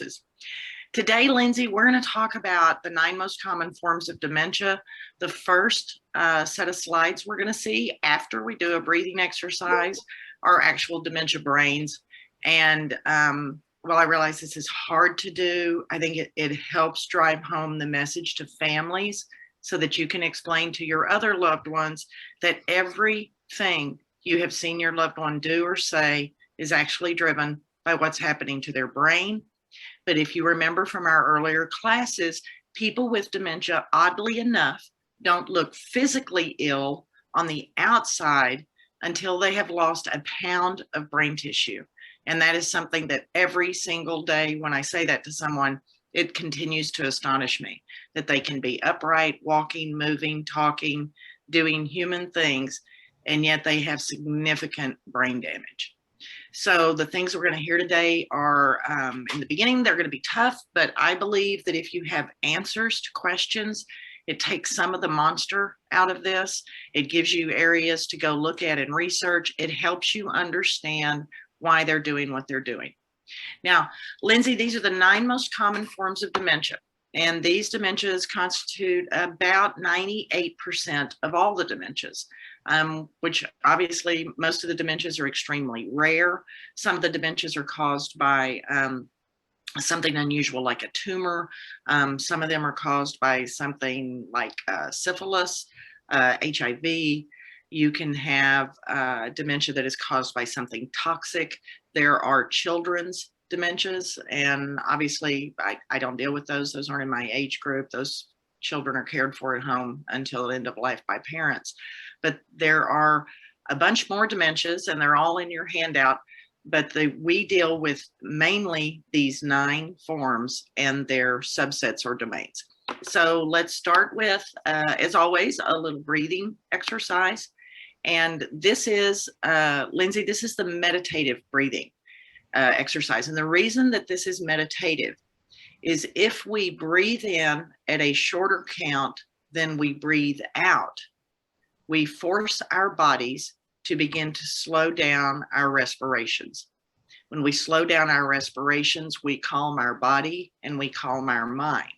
diagnosis. Today, Lindsay, we're going to talk about the 9 most common forms of dementia. The first set of slides we're going to see after we do a breathing exercise are actual dementia brains. And while I realize this is hard to do, I think it helps drive home the message to families so that you can explain to your other loved ones that everything you have seen your loved one do or say is actually driven by what's happening to their brain. But if you remember from our earlier classes, people with dementia, oddly enough, don't look physically ill on the outside until they have lost a pound of brain tissue. And that is something that every single day when I say that to someone, it continues to astonish me that they can be upright, walking, moving, talking, doing human things, and yet they have significant brain damage. So the things we're going to hear today are, in the beginning, they're going to be tough, but I believe that if you have answers to questions, it takes some of the monster out of this. It gives you areas to go look at and research. It helps you understand why they're doing what they're doing. Now, Lindsay, these are the 9 most common forms of dementia. And these dementias constitute about 98% of all the dementias, which obviously most of the dementias are extremely rare. Some of the dementias are caused by something unusual like a tumor. Some of them are caused by something like syphilis, HIV. You can have dementia that is caused by something toxic. There are children's dementias, and obviously I don't deal with those. Those aren't in my age group. Those children are cared for at home until end of life by parents. But there are a bunch more dementias, and they're all in your handout. But we deal with mainly these 9 forms and their subsets or domains. So let's start with, as always, a little breathing exercise. And this is, Lindsay, this is the meditative breathing exercise. And the reason that this is meditative is if we breathe in at a shorter count than we breathe out, we force our bodies to begin to slow down our respirations. When we slow down our respirations, we calm our body and we calm our mind.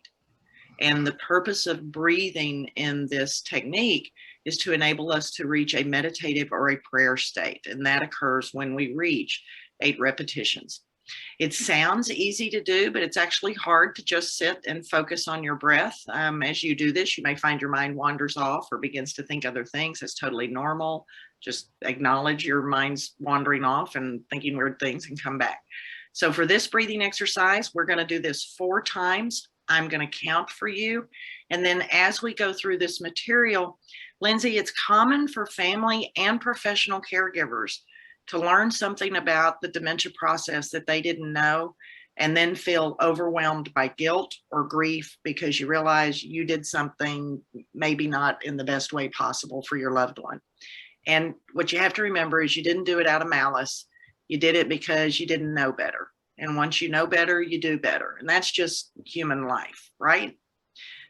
And the purpose of breathing in this technique is to enable us to reach a meditative or a prayer state. And that occurs when we reach 8 repetitions. It sounds easy to do, but it's actually hard to just sit and focus on your breath. As you do this, you may find your mind wanders off or begins to think other things. It's totally normal. Just acknowledge your mind's wandering off and thinking weird things and come back. So for this breathing exercise, we're going to do this 4 times. I'm going to count for you. And then as we go through this material, Lindsay, it's common for family and professional caregivers to learn something about the dementia process that they didn't know and then feel overwhelmed by guilt or grief because you realize you did something maybe not in the best way possible for your loved one. And what you have to remember is you didn't do it out of malice. You did it because you didn't know better. And once you know better, you do better. And that's just human life, right?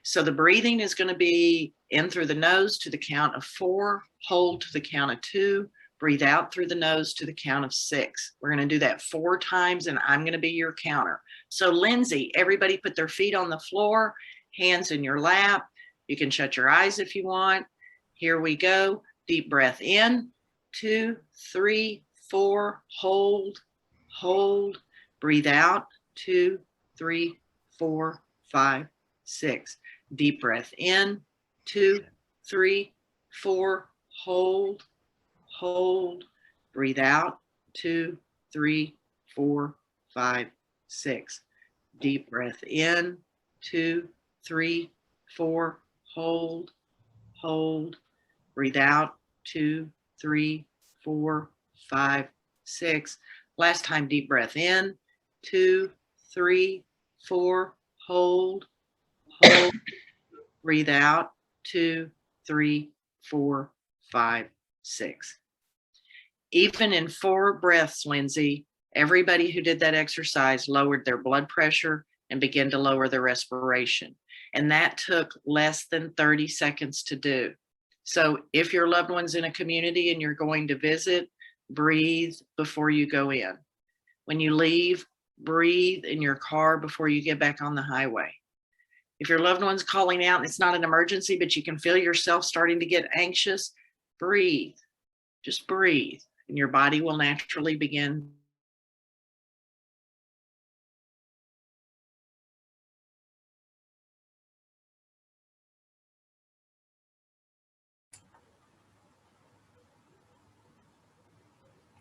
So the breathing is going to be in through the nose to the count of 4, hold to the count of 2, breathe out through the nose to the count of 6. We're going to do that 4 times, and I'm going to be your counter. So Lindsay, everybody put their feet on the floor, hands in your lap. You can shut your eyes if you want. Here we go. Deep breath in, 2, 3, 4, hold, hold. Breathe out, 2, 3, 4, 5, 6. Deep breath in, 2, 3, 4, hold, hold. Breathe out, 2, 3, 4, 5, 6. Deep breath in, 2, 3, 4, hold, hold. Breathe out, 2, 3, 4, 5, 6. Last time, deep breath in, 2, 3, 4, hold, hold. Breathe out, 2, 3, 4, 5, 6. Even in 4 breaths, Lindsay, everybody who did that exercise lowered their blood pressure and began to lower their respiration. And that took less than 30 seconds to do. So if your loved one's in a community and you're going to visit, breathe before you go in. When you leave, breathe in your car before you get back on the highway. If your loved one's calling out and it's not an emergency, but you can feel yourself starting to get anxious, breathe. Just breathe, and your body will naturally begin.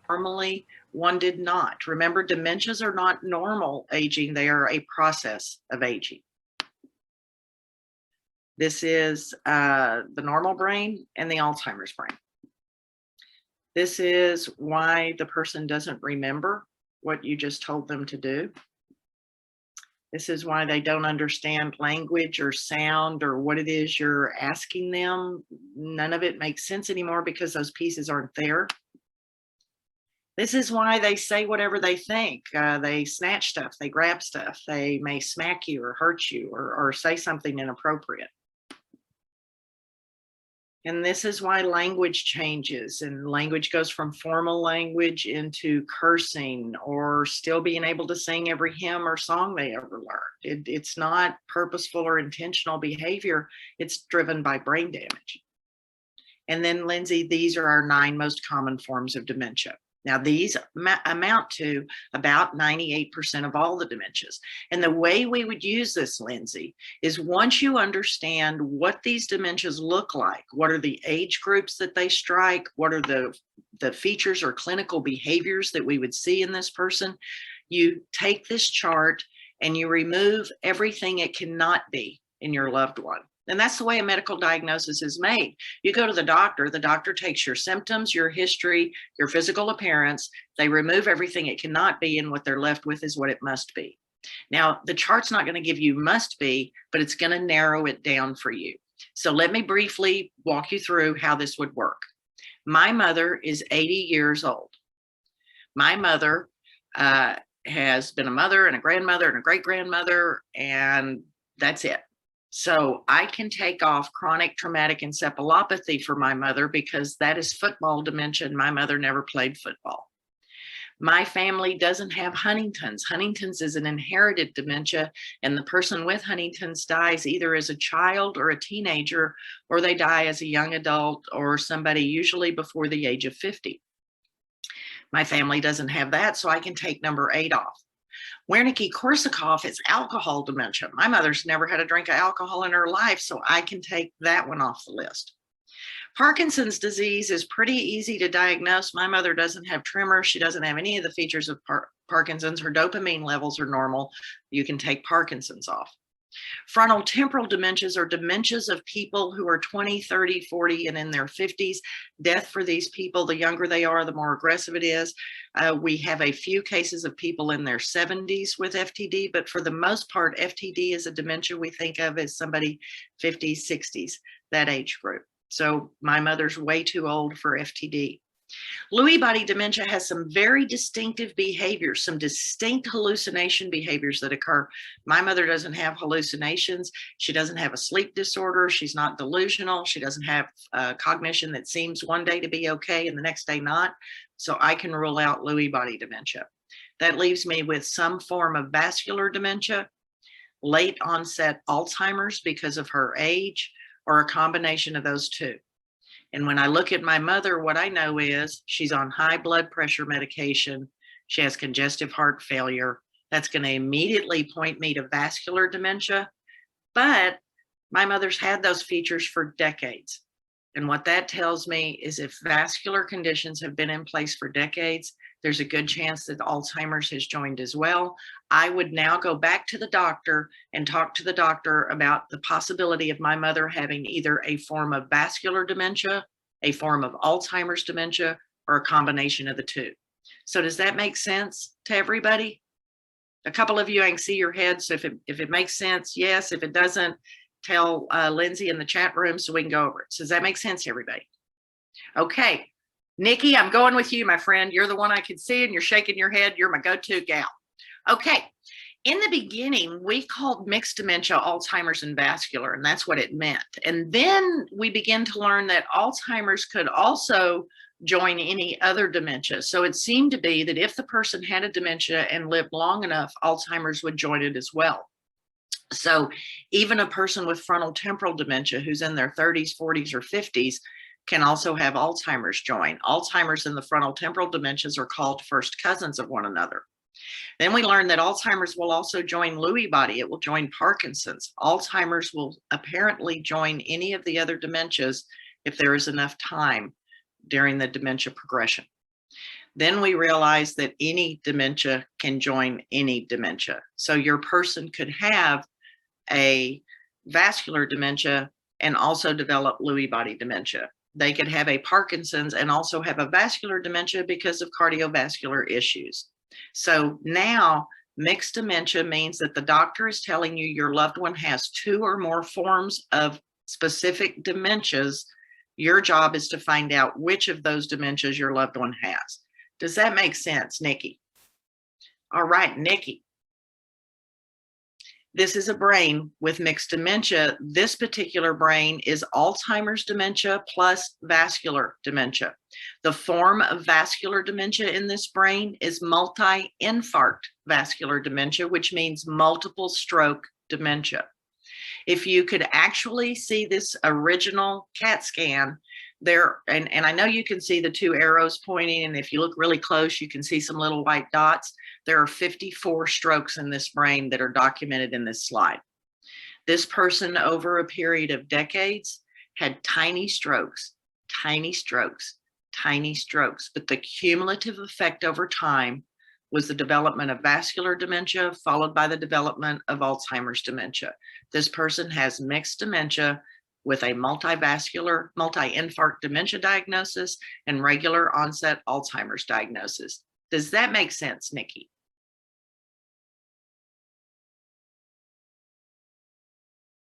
Normally, one did not. Remember, dementias are not normal aging. They are a process of aging. This is the normal brain and the Alzheimer's brain. This is why the person doesn't remember what you just told them to do. This is why they don't understand language or sound or what it is you're asking them. None of it makes sense anymore because those pieces aren't there. This is why they say whatever they think. They snatch stuff, they grab stuff, they may smack you or hurt you or say something inappropriate. And this is why language changes, and language goes from formal language into cursing or still being able to sing every hymn or song they ever learned. It's not purposeful or intentional behavior. It's driven by brain damage. And then, Lindsay, these are our 9 most common forms of dementia. Now, these amount to about 98% of all the dementias. And the way we would use this, Lindsay, is once you understand what these dementias look like, what are the age groups that they strike, what are the features or clinical behaviors that we would see in this person, you take this chart and you remove everything it cannot be in your loved one. And that's the way a medical diagnosis is made. You go to the doctor takes your symptoms, your history, your physical appearance, they remove everything it cannot be, and what they're left with is what it must be. Now, the chart's not going to give you must be, but it's going to narrow it down for you. So let me briefly walk you through how this would work. My mother is 80 years old. My mother has been a mother and a grandmother and a great-grandmother, and that's it. So I can take off chronic traumatic encephalopathy for my mother because that is football dementia, and my mother never played football. My family doesn't have Huntington's. Huntington's is an inherited dementia, and the person with Huntington's dies either as a child or a teenager, or they die as a young adult or somebody usually before the age of 50. My family doesn't have that, so I can take number 8 off. Wernicke Corsicoff is alcohol dementia. My mother's never had a drink of alcohol in her life, so I can take that one off the list. Parkinson's disease is pretty easy to diagnose. My mother doesn't have tremor. She doesn't have any of the features of Parkinson's. Her dopamine levels are normal. You can take Parkinson's off. Frontal temporal dementias are dementias of people who are 20, 30, 40, and in their 50s. Death for these people, the younger they are, the more aggressive it is. We have a few cases of people in their 70s with FTD, but for the most part, FTD is a dementia we think of as somebody 50s, 60s, that age group. So my mother's way too old for FTD. Lewy body dementia has some very distinctive behaviors, some distinct hallucination behaviors that occur. My mother doesn't have hallucinations. She doesn't have a sleep disorder. She's not delusional. She doesn't have cognition that seems one day to be okay and the next day not. So I can rule out Lewy body dementia. That leaves me with some form of vascular dementia, late onset Alzheimer's because of her age, or a combination of those two. And when I look at my mother, what I know is she's on high blood pressure medication. She has congestive heart failure. That's going to immediately point me to vascular dementia. But my mother's had those features for decades. And what that tells me is if vascular conditions have been in place for decades, there's a good chance that Alzheimer's has joined as well. I would now go back to the doctor and talk to the doctor about the possibility of my mother having either a form of vascular dementia, a form of Alzheimer's dementia, or a combination of the two. So does that make sense to everybody? A couple of you, I can see your heads. So if it makes sense, yes. If it doesn't, tell Lindsay in the chat room so we can go over it. So does that make sense to everybody? Okay. Nikki, I'm going with you, my friend. You're the one I can see and you're shaking your head. You're my go-to gal. Okay. In the beginning, we called mixed dementia Alzheimer's and vascular, and that's what it meant. And then we began to learn that Alzheimer's could also join any other dementia. So it seemed to be that if the person had a dementia and lived long enough, Alzheimer's would join it as well. So even a person with frontal temporal dementia who's in their 30s, 40s, or 50s can also have Alzheimer's join. Alzheimer's and the frontal temporal dementias are called first cousins of one another. Then we learned that Alzheimer's will also join Lewy body. It will join Parkinson's. Alzheimer's will apparently join any of the other dementias if there is enough time during the dementia progression. Then we realized that any dementia can join any dementia. So your person could have a vascular dementia and also develop Lewy body dementia. They could have a Parkinson's and also have a vascular dementia because of cardiovascular issues. So now mixed dementia means that the doctor is telling you your loved one has 2 or more forms of specific dementias. Your job is to find out which of those dementias your loved one has. Does that make sense, Nikki? All right, Nikki. This is a brain with mixed dementia. This particular brain is Alzheimer's dementia plus vascular dementia. The form of vascular dementia in this brain is multi-infarct vascular dementia, which means multiple stroke dementia. If you could actually see this original CAT scan there, and I know you can see the 2 arrows pointing, and if you look really close, you can see some little white dots. There are 54 strokes in this brain that are documented in this slide. This person over a period of decades had tiny strokes, tiny strokes, tiny strokes, but the cumulative effect over time was the development of vascular dementia, followed by the development of Alzheimer's dementia. This person has mixed dementia with a multivascular, multi-infarct dementia diagnosis and regular onset Alzheimer's diagnosis. Does that make sense, Nikki?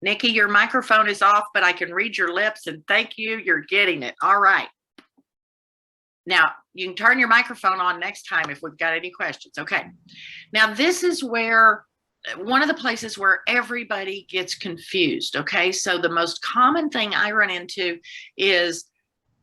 Nikki, your microphone is off, but I can read your lips, and thank you, you're getting it. All right. Now, you can turn your microphone on next time if we've got any questions. Okay. Now, this is where one of the places where everybody gets confused. Okay. So the most common thing I run into is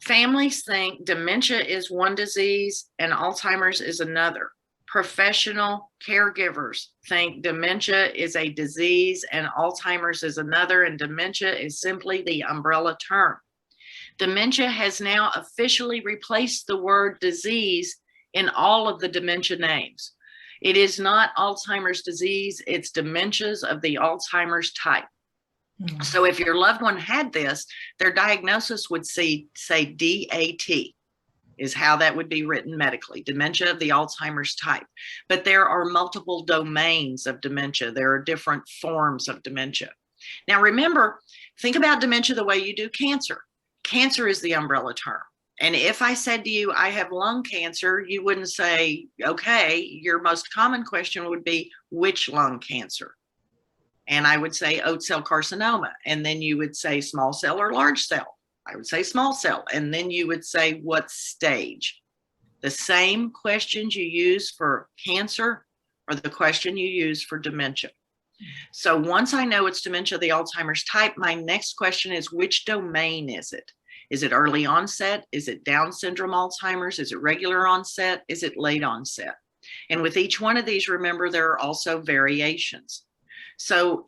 families think dementia is one disease and Alzheimer's is another. Professional caregivers think dementia is a disease and Alzheimer's is another, and dementia is simply the umbrella term. Dementia has now officially replaced the word disease in all of the dementia names. It is not Alzheimer's disease, it's dementias of the Alzheimer's type. So if your loved one had this, their diagnosis would say DAT is how that would be written medically, dementia of the Alzheimer's type. But there are multiple domains of dementia. There are different forms of dementia. Now remember, think about dementia the way you do cancer. Cancer is the umbrella term. And if I said to you, I have lung cancer, you wouldn't say, okay. Your most common question would be, which lung cancer? And I would say oat cell carcinoma. And then you would say small cell or large cell. I would say small cell. And then you would say what stage. The same questions you use for cancer are the question you use for dementia. So once I know it's dementia of the Alzheimer's type, my next question is, which domain is it? Is it early onset? Is it Down syndrome Alzheimer's? Is it regular onset? Is it late onset? And with each one of these, remember, there are also variations. So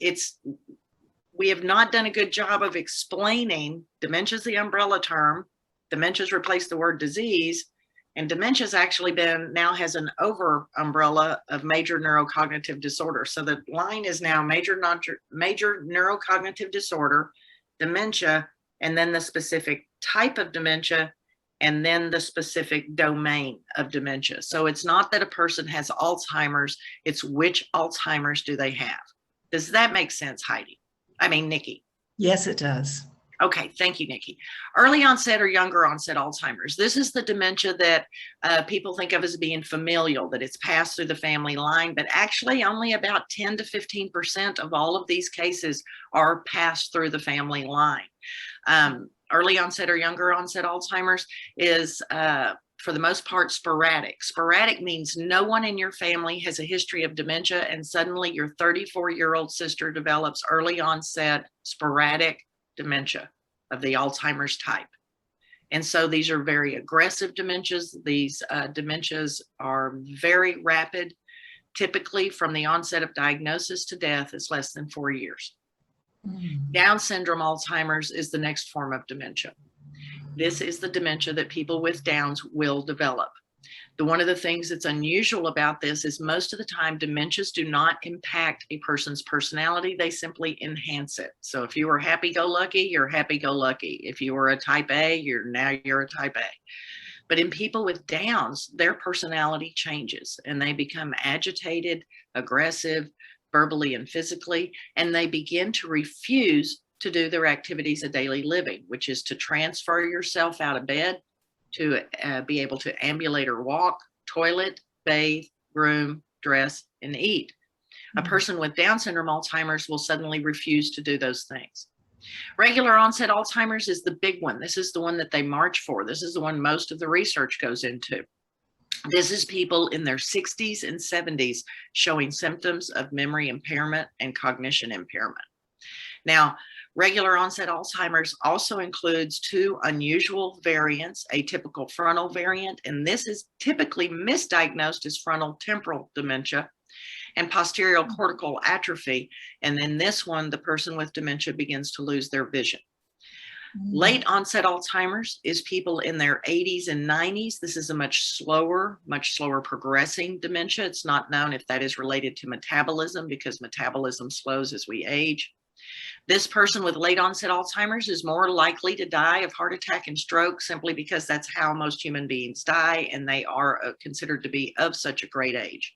we have not done a good job of explaining dementia is the umbrella term. Dementia's replaced the word disease, and dementia's actually now has an over umbrella of major neurocognitive disorder. So the line is now major neurocognitive disorder, dementia, and then the specific type of dementia, and then the specific domain of dementia. So it's not that a person has Alzheimer's, it's which Alzheimer's do they have. Does that make sense, Nikki? Yes, it does. Okay, thank you, Nikki. Early onset or younger onset Alzheimer's. This is the dementia that people think of as being familial, that it's passed through the family line, but actually only about 10 to 15% of all of these cases are passed through the family line. Early onset or younger onset Alzheimer's is, for the most part, sporadic. Sporadic means no one in your family has a history of dementia, and suddenly your 34-year-old sister develops early onset sporadic dementia of the Alzheimer's type. And so these are very aggressive dementias. These dementias are very rapid. Typically, from the onset of diagnosis to death is less than 4 years. Down syndrome Alzheimer's is the next form of dementia. This is the dementia that people with Downs will develop. One of the things that's unusual about this is most of the time dementias do not impact a person's personality, they simply enhance it. So if you were happy-go-lucky, you're happy-go-lucky. If you were a type A, you're a type A. But in people with Downs, their personality changes and they become agitated, aggressive, verbally and physically, and they begin to refuse to do their activities of daily living, which is to transfer yourself out of bed, to be able to ambulate or walk, toilet, bathe, groom, dress, and eat. A person with Down syndrome Alzheimer's will suddenly refuse to do those things. Regular onset Alzheimer's is the big one. This is the one that they march for. This is the one most of the research goes into. This is people in their 60s and 70s showing symptoms of memory impairment and cognition impairment. Now, regular onset Alzheimer's also includes two unusual variants, atypical frontal variant, and this is typically misdiagnosed as frontal temporal dementia, and posterior cortical atrophy. And in this one, the person with dementia begins to lose their vision. Late onset Alzheimer's is people in their 80s and 90s. This is a much slower progressing dementia. It's not known if that is related to metabolism because metabolism slows as we age. This person with late onset Alzheimer's is more likely to die of heart attack and stroke simply because that's how most human beings die, and they are considered to be of such a great age.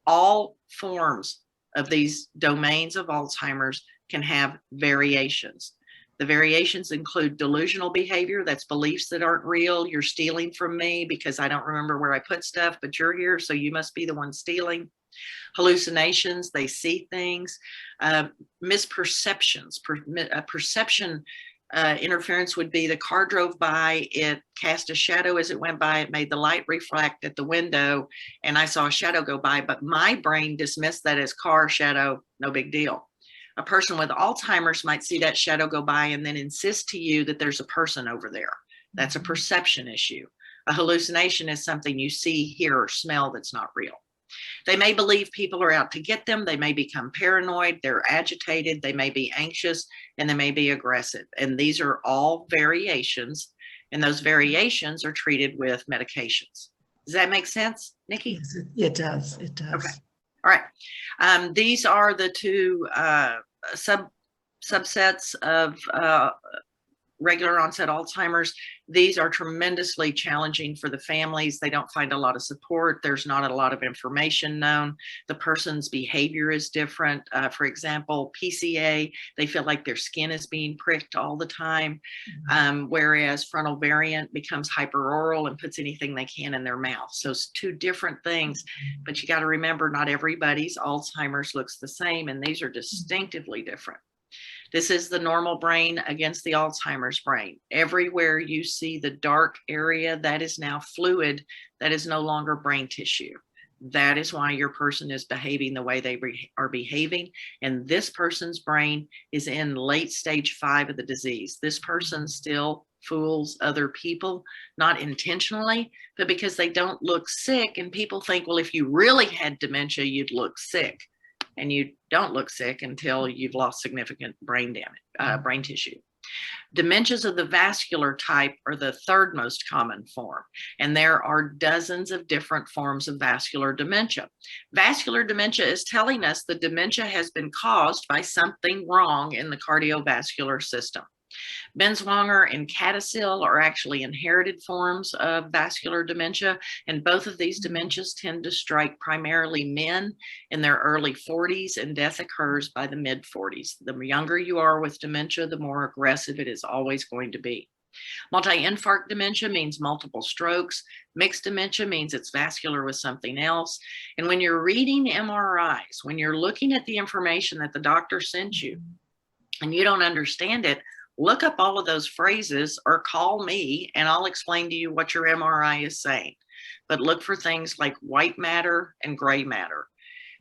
All forms of these domains of Alzheimer's can have variations. The variations include delusional behavior, that's beliefs that aren't real. You're stealing from me because I don't remember where I put stuff, but you're here, so you must be the one stealing. Hallucinations, they see things. Misperceptions, perception interference would be the car drove by, it cast a shadow as it went by, it made the light reflect at the window, and I saw a shadow go by, but my brain dismissed that as car, shadow, no big deal. A person with Alzheimer's might see that shadow go by and then insist to you that there's a person over there. That's a perception issue. A hallucination is something you see, hear, or smell that's not real. They may believe people are out to get them. They may become paranoid. They're agitated. They may be anxious, and they may be aggressive. And these are all variations, and those variations are treated with medications. Does that make sense, Nikki? Yes, it does. It does. Okay. All right. These are the two subsets of regular onset Alzheimer's. These are tremendously challenging for the families. They don't find a lot of support. There's not a lot of information known. The person's behavior is different. For example, PCA, they feel like their skin is being pricked all the time, whereas frontal variant becomes hyperoral and puts anything they can in their mouth. So it's two different things, but you got to remember not everybody's Alzheimer's looks the same, and these are distinctively different. This is the normal brain against the Alzheimer's brain. Everywhere you see the dark area, that is now fluid. That is no longer brain tissue. That is why your person is behaving the way they are behaving. And this person's brain is in late stage 5 of the disease. This person still fools other people, not intentionally, but because they don't look sick. And people think, well, if you really had dementia, you'd look sick. And you don't look sick until you've lost significant brain damage, brain tissue. Dementias of the vascular type are the third most common form, and there are dozens of different forms of vascular dementia. Vascular dementia is telling us the dementia has been caused by something wrong in the cardiovascular system. Binswanger and CADASIL are actually inherited forms of vascular dementia, and both of these dementias tend to strike primarily men in their early 40s, and death occurs by the mid-40s. The younger you are with dementia, the more aggressive it is always going to be. Multi-infarct dementia means multiple strokes. Mixed dementia means it's vascular with something else. And when you're reading MRIs, when you're looking at the information that the doctor sent you and you don't understand it, look up all of those phrases or call me and I'll explain to you what your MRI is saying. But look for things like white matter and gray matter.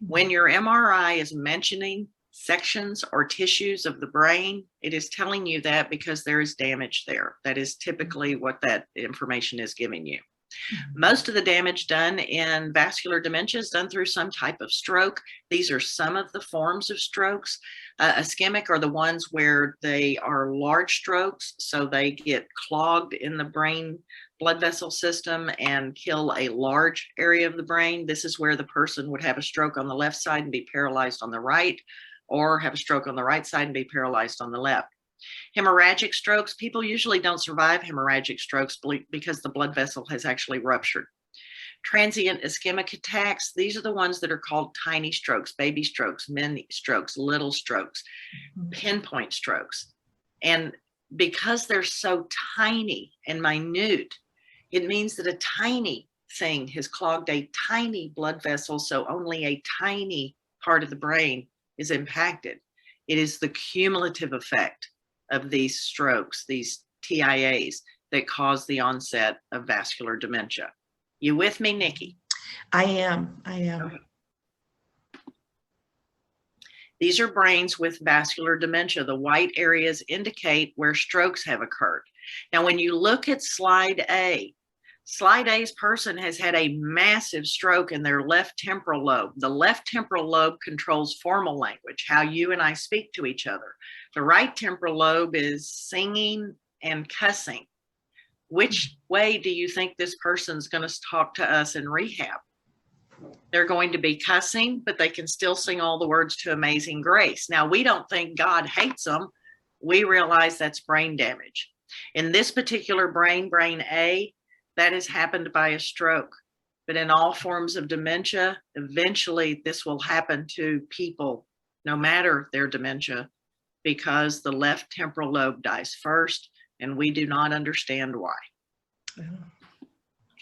When your MRI is mentioning sections or tissues of the brain, it is telling you that because there is damage there. That is typically what that information is giving you. Most of the damage done in vascular dementia is done through some type of stroke. These are some of the forms of strokes. Ischemic are the ones where they are large strokes, so they get clogged in the brain blood vessel system and kill a large area of the brain. This is where the person would have a stroke on the left side and be paralyzed on the right, or have a stroke on the right side and be paralyzed on the left. Hemorrhagic strokes, people usually don't survive hemorrhagic strokes because the blood vessel has actually ruptured. Transient ischemic attacks, these are the ones that are called tiny strokes, baby strokes, mini strokes, little strokes, pinpoint strokes. And because they're so tiny and minute, it means that a tiny thing has clogged a tiny blood vessel, so only a tiny part of the brain is impacted. It is the cumulative effect of these strokes, these TIAs, that cause the onset of vascular dementia. You with me, Nikki? I am. Okay. These are brains with vascular dementia. The white areas indicate where strokes have occurred. Now, when you look at slide A's person has had a massive stroke in their left temporal lobe. The left temporal lobe controls formal language, how you and I speak to each other. The right temporal lobe is singing and cussing. Which way do you think this person's going to talk to us in rehab? They're going to be cussing, but they can still sing all the words to Amazing Grace. Now, we don't think God hates them. We realize that's brain damage. In this particular brain, brain A, that has happened by a stroke. But in all forms of dementia, eventually this will happen to people, no matter their dementia, because the left temporal lobe dies first, and we do not understand why.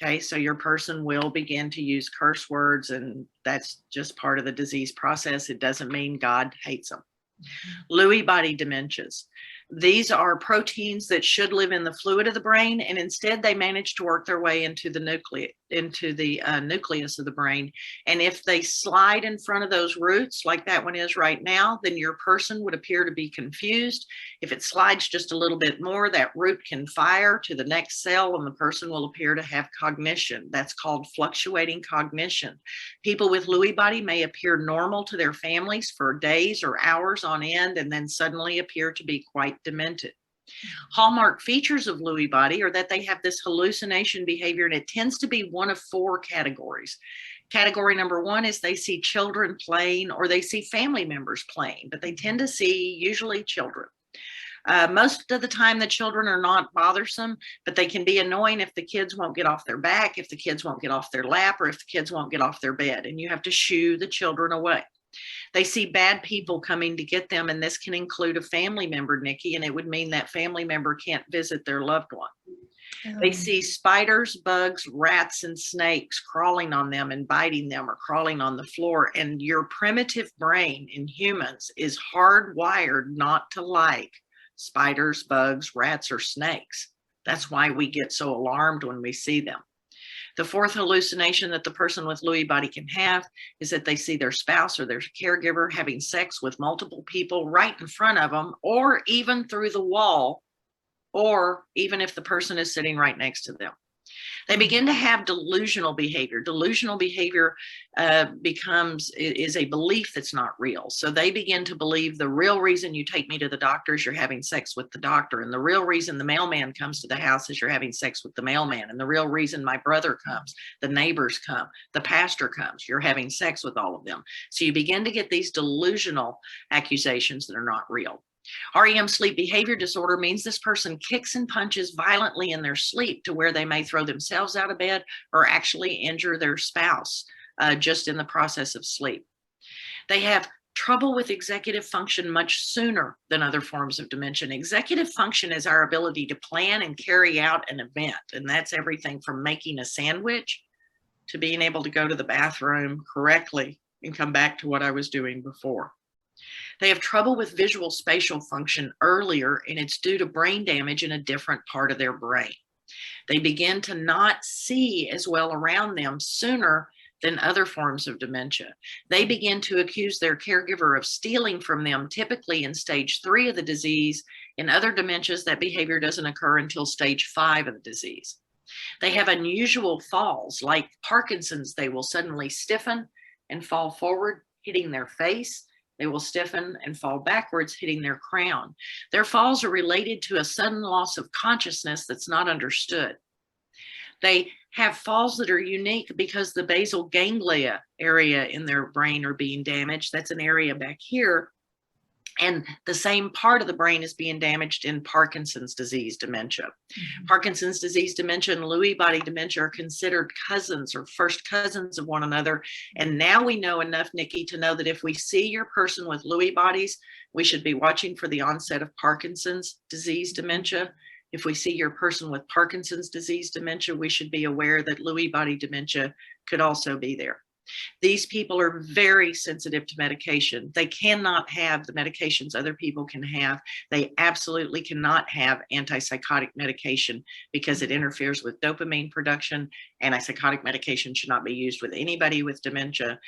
Okay, so your person will begin to use curse words, and that's just part of the disease process. It doesn't mean God hates them. Lewy body dementias. These are proteins that should live in the fluid of the brain, and instead they manage to work their way into the nucleus of the brain. And if they slide in front of those roots, like that one is right now, then your person would appear to be confused. If it slides just a little bit more, that root can fire to the next cell, and the person will appear to have cognition. That's called fluctuating cognition. People with Lewy body may appear normal to their families for days or hours on end, and then suddenly appear to be quite demented. Hallmark features of Lewy body are that they have this hallucination behavior, and it tends to be one of four categories. Category number one is they see children playing, or they see family members playing, but they tend to see usually children. Most of the time the children are not bothersome, but they can be annoying if the kids won't get off their back, if the kids won't get off their lap, or if the kids won't get off their bed, and you have to shoo the children away. They see bad people coming to get them, and this can include a family member, Nikki, and it would mean that family member can't visit their loved one. They see spiders, bugs, rats, and snakes crawling on them and biting them, or crawling on the floor, and your primitive brain in humans is hardwired not to like spiders, bugs, rats, or snakes. That's why we get so alarmed when we see them. The fourth hallucination that the person with Lewy body can have is that they see their spouse or their caregiver having sex with multiple people right in front of them, or even through the wall, or even if the person is sitting right next to them. They begin to have delusional behavior. Delusional behavior is a belief that's not real. So they begin to believe the real reason you take me to the doctor is you're having sex with the doctor. And the real reason the mailman comes to the house is you're having sex with the mailman. And the real reason my brother comes, the neighbors come, the pastor comes, you're having sex with all of them. So you begin to get these delusional accusations that are not real. REM sleep behavior disorder means this person kicks and punches violently in their sleep to where they may throw themselves out of bed or actually injure their spouse just in the process of sleep. They have trouble with executive function much sooner than other forms of dementia. Executive function is our ability to plan and carry out an event, and that's everything from making a sandwich to being able to go to the bathroom correctly and come back to what I was doing before. They have trouble with visual spatial function earlier, and it's due to brain damage in a different part of their brain. They begin to not see as well around them sooner than other forms of dementia. They begin to accuse their caregiver of stealing from them, typically in stage 3 of the disease. In other dementias, that behavior doesn't occur until stage 5 of the disease. They have unusual falls, like Parkinson's. They will suddenly stiffen and fall forward, hitting their face. They will stiffen and fall backwards, hitting their crown. Their falls are related to a sudden loss of consciousness that's not understood. They have falls that are unique because the basal ganglia area in their brain are being damaged. That's an area back here. And the same part of the brain is being damaged in Parkinson's disease dementia. Mm-hmm. Parkinson's disease dementia and Lewy body dementia are considered cousins or first cousins of one another. And now we know enough, Nikki, to know that if we see your person with Lewy bodies, we should be watching for the onset of Parkinson's disease dementia. If we see your person with Parkinson's disease dementia, we should be aware that Lewy body dementia could also be there. These people are very sensitive to medication. They cannot have the medications other people can have. They absolutely cannot have antipsychotic medication because it interferes with dopamine production. Antipsychotic medication should not be used with anybody with dementia.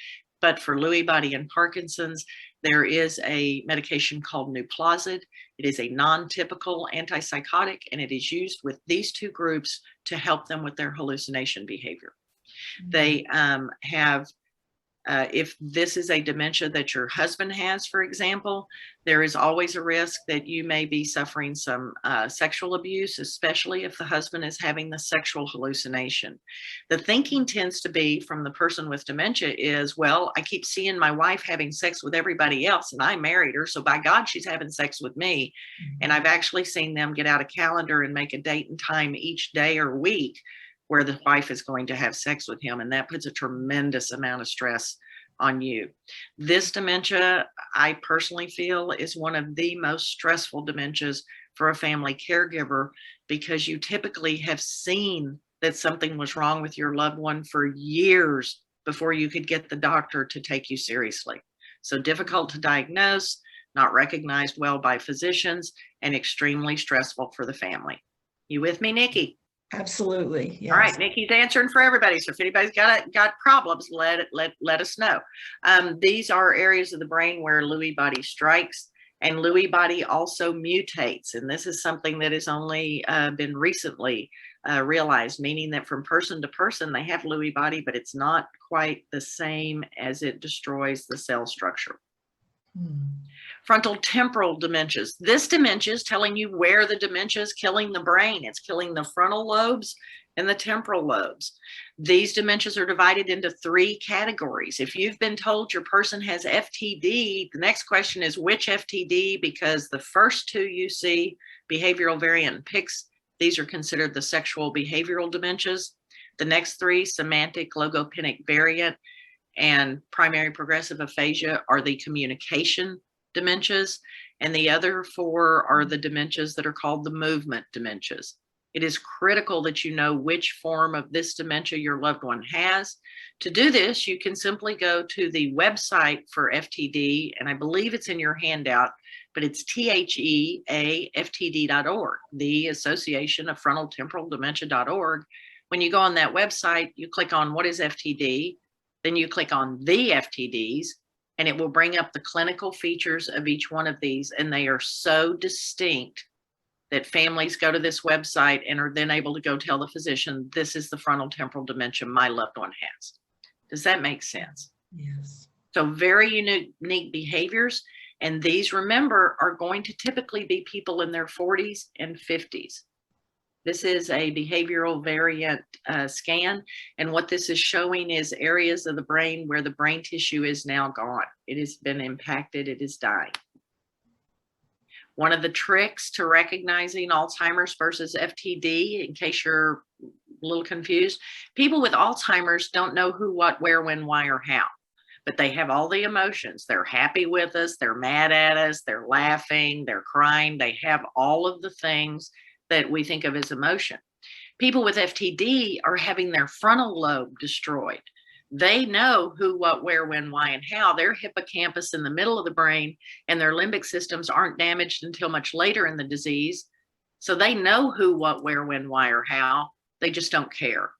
But for Lewy body and Parkinson's, there is a medication called Nuplazid. It is a non-typical antipsychotic, and it is used with these two groups to help them with their hallucination behavior. Mm-hmm. They have, if this is a dementia that your husband has, for example, there is always a risk that you may be suffering some sexual abuse, especially if the husband is having the sexual hallucination. The thinking tends to be from the person with dementia is, well, I keep seeing my wife having sex with everybody else and I married her, so by God, she's having sex with me. Mm-hmm. And I've actually seen them get out a calendar and make a date and time each day or week where the wife is going to have sex with him. And that puts a tremendous amount of stress on you. This dementia, I personally feel, is one of the most stressful dementias for a family caregiver because you typically have seen that something was wrong with your loved one for years before you could get the doctor to take you seriously. So difficult to diagnose, not recognized well by physicians, and extremely stressful for the family. You with me, Nikki? Absolutely. Yes. All right, Nikki's answering for everybody. So if anybody's got problems, let us know. These are areas of the brain where Lewy body strikes, and Lewy body also mutates. And this is something that has only been recently realized, meaning that from person to person, they have Lewy body, but it's not quite the same as it destroys the cell structure. Frontal temporal dementias. This dementia is telling you where the dementia is killing the brain. It's killing the frontal lobes and the temporal lobes. These dementias are divided into 3 categories. If you've been told your person has FTD, the next question is which FTD, because the first 2 you see, behavioral variant and Pics, these are considered the sexual behavioral dementias. The next 3, semantic logopenic variant and primary progressive aphasia, are the communication dementias, and the other 4 are the dementias that are called the movement dementias. It is critical that you know which form of this dementia your loved one has. To do this, you can simply go to the website for FTD, and I believe it's in your handout, but it's theaftd.org, the Association of Frontal Temporal Dementia.org. When you go on that website, you click on what is FTD, then you click on the FTDs, and it will bring up the clinical features of each one of these. And they are so distinct that families go to this website and are then able to go tell the physician, this is the frontal temporal dementia my loved one has. Does that make sense? Yes. So very unique behaviors. And these, remember, are going to typically be people in their 40s and 50s. This is a behavioral variant scan. And what this is showing is areas of the brain where the brain tissue is now gone. It has been impacted. It is dying. One of the tricks to recognizing Alzheimer's versus FTD, in case you're a little confused, people with Alzheimer's don't know who, what, where, when, why, or how. But they have all the emotions. They're happy with us. They're mad at us. They're laughing. They're crying. They have all of the things that we think of as emotion. People with FTD are having their frontal lobe destroyed. They know who, what, where, when, why, and how. Their hippocampus in the middle of the brain and their limbic systems aren't damaged until much later in the disease. So they know who, what, where, when, why, or how. They just don't care.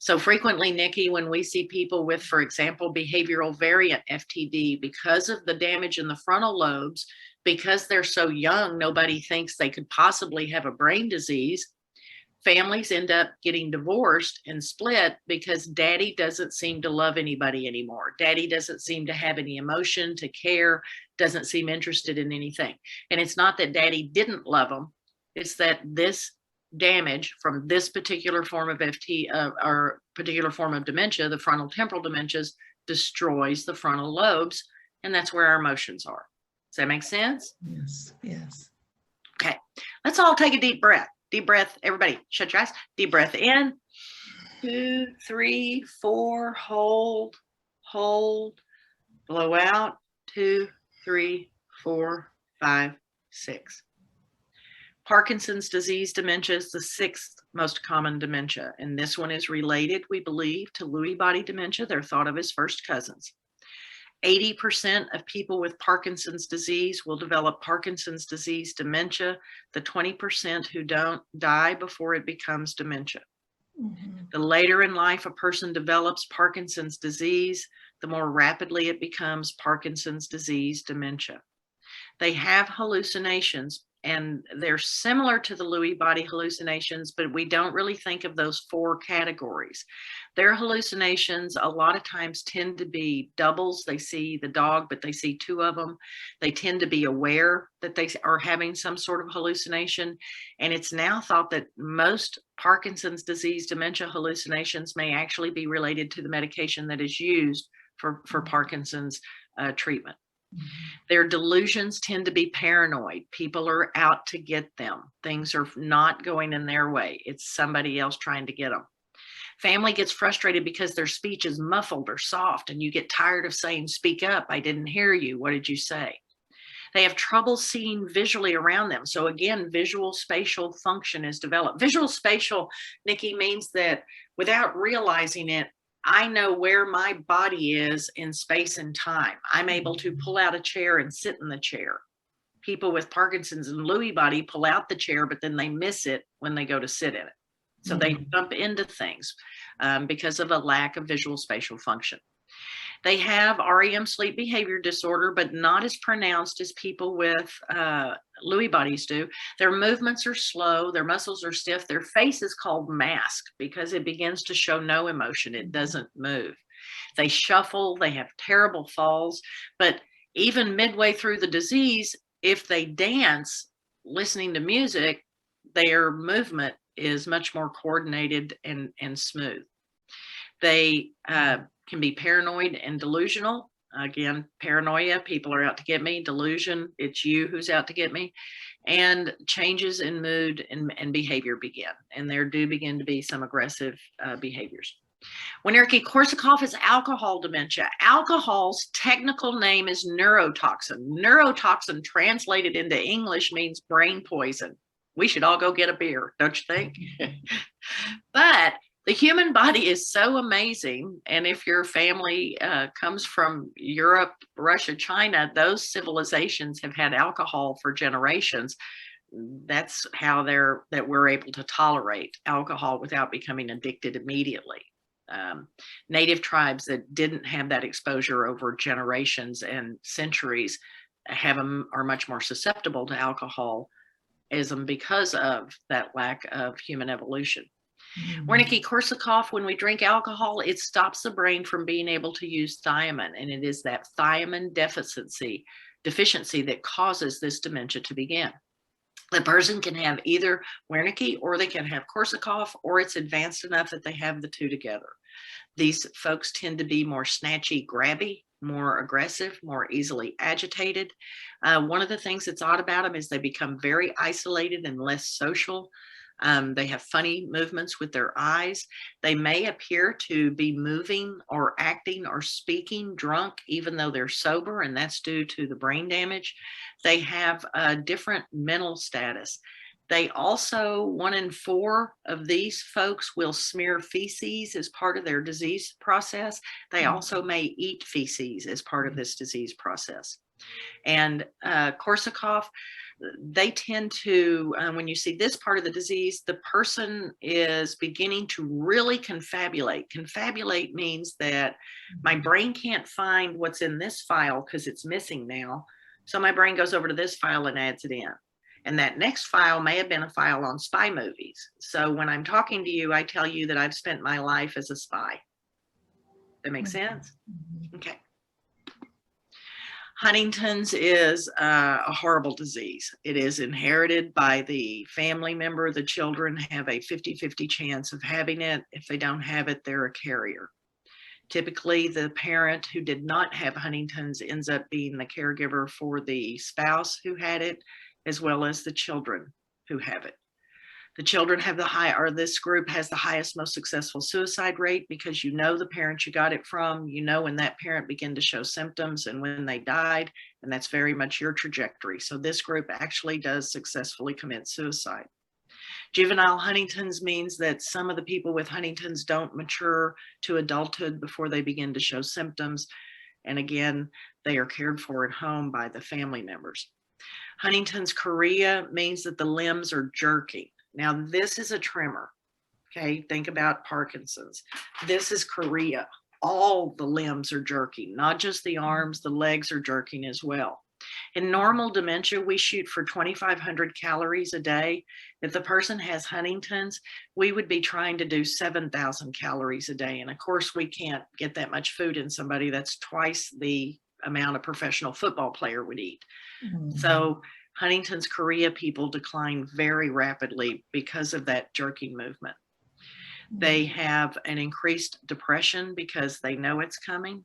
So frequently, Nikki, when we see people with, for example, behavioral variant FTD, because of the damage in the frontal lobes, because they're so young, nobody thinks they could possibly have a brain disease. Families end up getting divorced and split because daddy doesn't seem to love anybody anymore. Daddy doesn't seem to have any emotion, to care, doesn't seem interested in anything. And it's not that daddy didn't love them. It's that this damage from this particular form of or particular form of dementia, the frontal temporal dementias, destroys the frontal lobes. And that's where our emotions are. Does that make sense? Yes, yes. Okay, let's all take a deep breath. Deep breath, everybody, shut your eyes. Deep breath in, 2, 3, 4, hold, blow out, 2, 3, 4, 5, 6. Parkinson's disease dementia is the 6th most common dementia, and this one is related, we believe, to Lewy body dementia. They're thought of as first cousins. 80% of people with Parkinson's disease will develop Parkinson's disease dementia. The 20% who don't die before it becomes dementia. Mm-hmm. The later in life a person develops Parkinson's disease, the more rapidly it becomes Parkinson's disease dementia. They have hallucinations, and they're similar to the Lewy body hallucinations, but we don't really think of those 4 categories. Their hallucinations a lot of times tend to be doubles. They see the dog, but they see 2 of them. They tend to be aware that they are having some sort of hallucination. And it's now thought that most Parkinson's disease dementia hallucinations may actually be related to the medication that is used for Parkinson's treatment. Their delusions tend to be paranoid. People are out to get them. Things are not going in their way. It's somebody else trying to get them. Family gets frustrated because their speech is muffled or soft, and you get tired of saying, "Speak up, I didn't hear you. What did you say?" They have trouble seeing visually around them. So again, visual spatial function is developed. Visual spatial, Nikki, means that without realizing it, I know where my body is in space and time. I'm able to pull out a chair and sit in the chair. People with Parkinson's and Lewy body pull out the chair, but then they miss it when they go to sit in it. So they bump into things because of a lack of visual spatial function. They have REM sleep behavior disorder, but not as pronounced as people with Lewy bodies do. Their movements are slow, their muscles are stiff, their face is called mask because it begins to show no emotion, it doesn't move. They shuffle, they have terrible falls, but even midway through the disease, if they dance, listening to music, their movement is much more coordinated and smooth. They can be paranoid and delusional. Again, paranoia, people are out to get me. Delusion, it's you who's out to get me. And changes in mood and behavior begin. And there do begin to be some aggressive behaviors. Wernicke Corsicoff is alcohol dementia. Alcohol's technical name is neurotoxin. Neurotoxin translated into English means brain poison. We should all go get a beer, don't you think? But the human body is so amazing. And if your family comes from Europe, Russia, China, those civilizations have had alcohol for generations. That's how we're able to tolerate alcohol without becoming addicted immediately. Native tribes that didn't have that exposure over generations and centuries are much more susceptible to alcoholism because of that lack of human evolution. Wernicke Corsicoff, when we drink alcohol, it stops the brain from being able to use thiamine, and it is that thiamine deficiency that causes this dementia to begin. The person can have either Wernicke or they can have Corsicoff, or it's advanced enough that they have the 2 together. These folks tend to be more snatchy, grabby, more aggressive, more easily agitated. One of the things that's odd about them is they become very isolated and less social. They have funny movements with their eyes. They may appear to be moving or acting or speaking drunk, even though they're sober, and that's due to the brain damage. They have a different mental status. They also, 1 in 4 of these folks will smear feces as part of their disease process. They also may eat feces as part of this disease process. And Korsakoff, they tend to, when you see this part of the disease, the person is beginning to really confabulate. Confabulate means that my brain can't find what's in this file because it's missing now. So my brain goes over to this file and adds it in. And that next file may have been a file on spy movies. So when I'm talking to you, I tell you that I've spent my life as a spy. That makes sense? Okay. Huntington's is a horrible disease. It is inherited by the family member. The children have a 50-50 chance of having it. If they don't have it, they're a carrier. Typically, the parent who did not have Huntington's ends up being the caregiver for the spouse who had it, as well as the children who have it. The children have this group has the highest, most successful suicide rate because you know the parent you got it from, you know when that parent began to show symptoms and when they died, and that's very much your trajectory. So this group actually does successfully commit suicide. Juvenile Huntington's means that some of the people with Huntington's don't mature to adulthood before they begin to show symptoms. And again, they are cared for at home by the family members. Huntington's chorea means that the limbs are jerking. Now, this is a tremor, okay? Think about Parkinson's. This is chorea. All the limbs are jerking, not just the arms, the legs are jerking as well. In normal dementia, we shoot for 2,500 calories a day. If the person has Huntington's, we would be trying to do 7,000 calories a day. And of course, we can't get that much food in somebody. That's twice the amount a professional football player would eat. So Huntington's chorea people decline very rapidly because of that jerking movement. They have an increased depression because they know it's coming.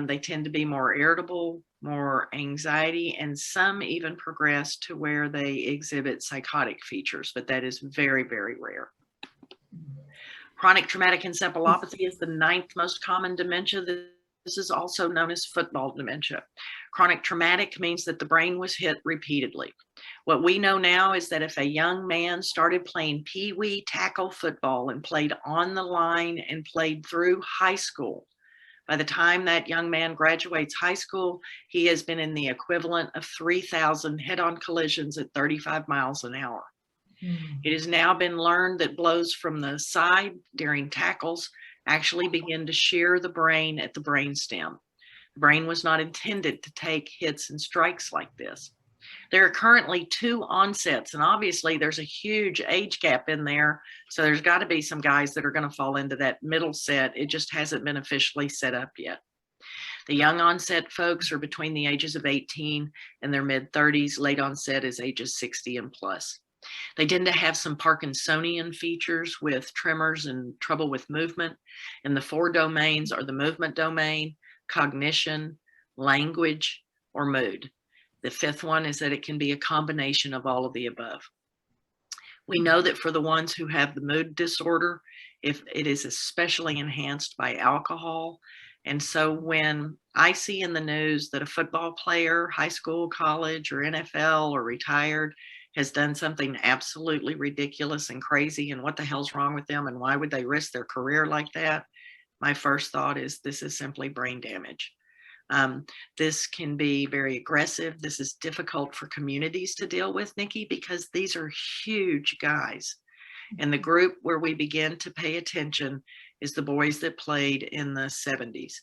They tend to be more irritable, more anxiety, and some even progress to where they exhibit psychotic features, but that is very, very rare. Chronic traumatic encephalopathy is the 9th most common dementia. This is also known as football dementia. Chronic traumatic means that the brain was hit repeatedly. What we know now is that if a young man started playing pee-wee tackle football and played on the line and played through high school, by the time that young man graduates high school, he has been in the equivalent of 3,000 head-on collisions at 35 miles an hour. It has now been learned that blows from the side during tackles actually begin to shear the brain at the brainstem. The brain was not intended to take hits and strikes like this. There are currently 2 onsets, and obviously there's a huge age gap in there. So there's got to be some guys that are going to fall into that middle set. It just hasn't been officially set up yet. The young onset folks are between the ages of 18 and their mid-30s. Late onset is ages 60 and plus. They tend to have some Parkinsonian features with tremors and trouble with movement. And the 4 domains are the movement domain, cognition, language, or mood. The 5th one is that it can be a combination of all of the above. We know that for the ones who have the mood disorder, if it is especially enhanced by alcohol. And so when I see in the news that a football player, high school, college, or NFL, or retired, has done something absolutely ridiculous and crazy, and what the hell's wrong with them, and why would they risk their career like that? My first thought is this is simply brain damage. This can be very aggressive. This is difficult for communities to deal with, Nikki, because these are huge guys. And the group where we begin to pay attention is the boys that played in the 70s.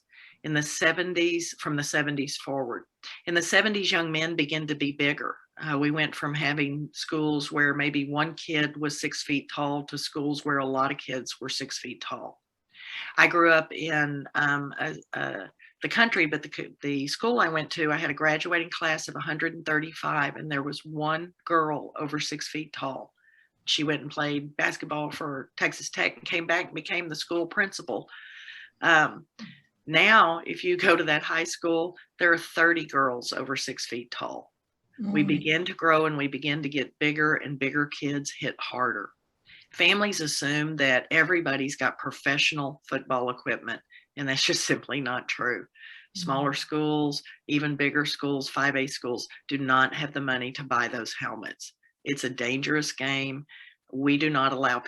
In the 70s, from the 70s forward. In the 70s, young men begin to be bigger. We went from having schools where maybe one kid was 6 feet tall to schools where a lot of kids were 6 feet tall. I grew up in the country, but the school I went to, I had a graduating class of 135, and there was one girl over 6 feet tall. She went and played basketball for Texas Tech and came back and became the school principal. Now, if you go to that high school, there are 30 girls over 6 feet tall. We begin to grow and we begin to get bigger, and bigger kids hit harder. Families assume that everybody's got professional football equipment, and that's just simply not true. Smaller schools, even bigger schools, 5A schools, do not have the money to buy those helmets. It's a dangerous game. We do not allow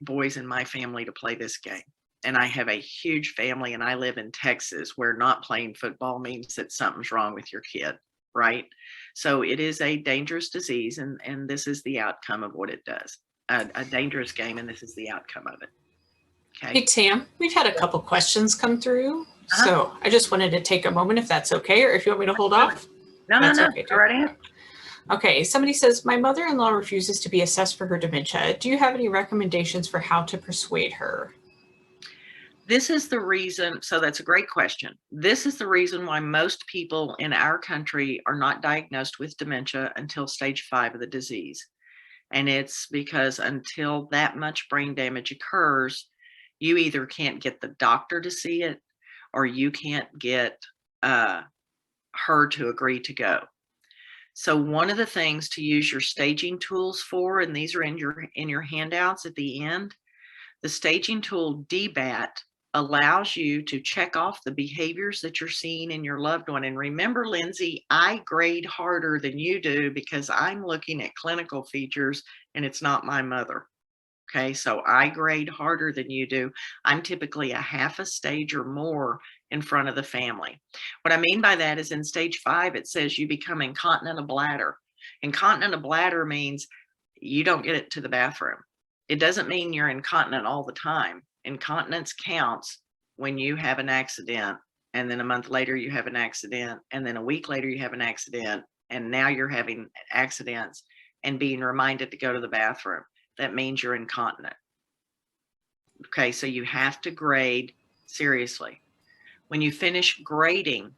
boys in my family to play this game. and I have a huge family, and I live in Texas, where not playing football means that something's wrong with your kid, right? So it is a dangerous disease, and this is the outcome of what it does. A dangerous game, and this is the outcome of it. Okay. Hey, Tam, we've had a couple questions come through. Uh-huh. So I just wanted to take a moment, if that's okay, or if you want me to hold off. No, That's no, okay, go right ahead. Okay, somebody says, my mother-in-law refuses to be assessed for her dementia. Do you have any recommendations for how to persuade her? This is the reason, so that's a great question. This is the reason why most people in our country are not diagnosed with dementia until stage 5 of the disease. And it's because until that much brain damage occurs, you either can't get the doctor to see it, or you can't get her to agree to go. So one of the things to use your staging tools for, and these are in your handouts at the end, the staging tool DBAT allows you to check off the behaviors that you're seeing in your loved one. And remember, Lindsay, I grade harder than you do because I'm looking at clinical features and it's not my mother. Okay, so I grade harder than you do. I'm typically a half a stage or more in front of the family. What I mean by that is in stage 5, it says you become incontinent of bladder. Incontinent of bladder means you don't get it to the bathroom. It doesn't mean you're incontinent all the time. Incontinence counts when you have an accident, and then a month later you have an accident, and then a week later you have an accident, and now you're having accidents and being reminded to go to the bathroom. That means you're incontinent. Okay, so you have to grade seriously. When you finish grading,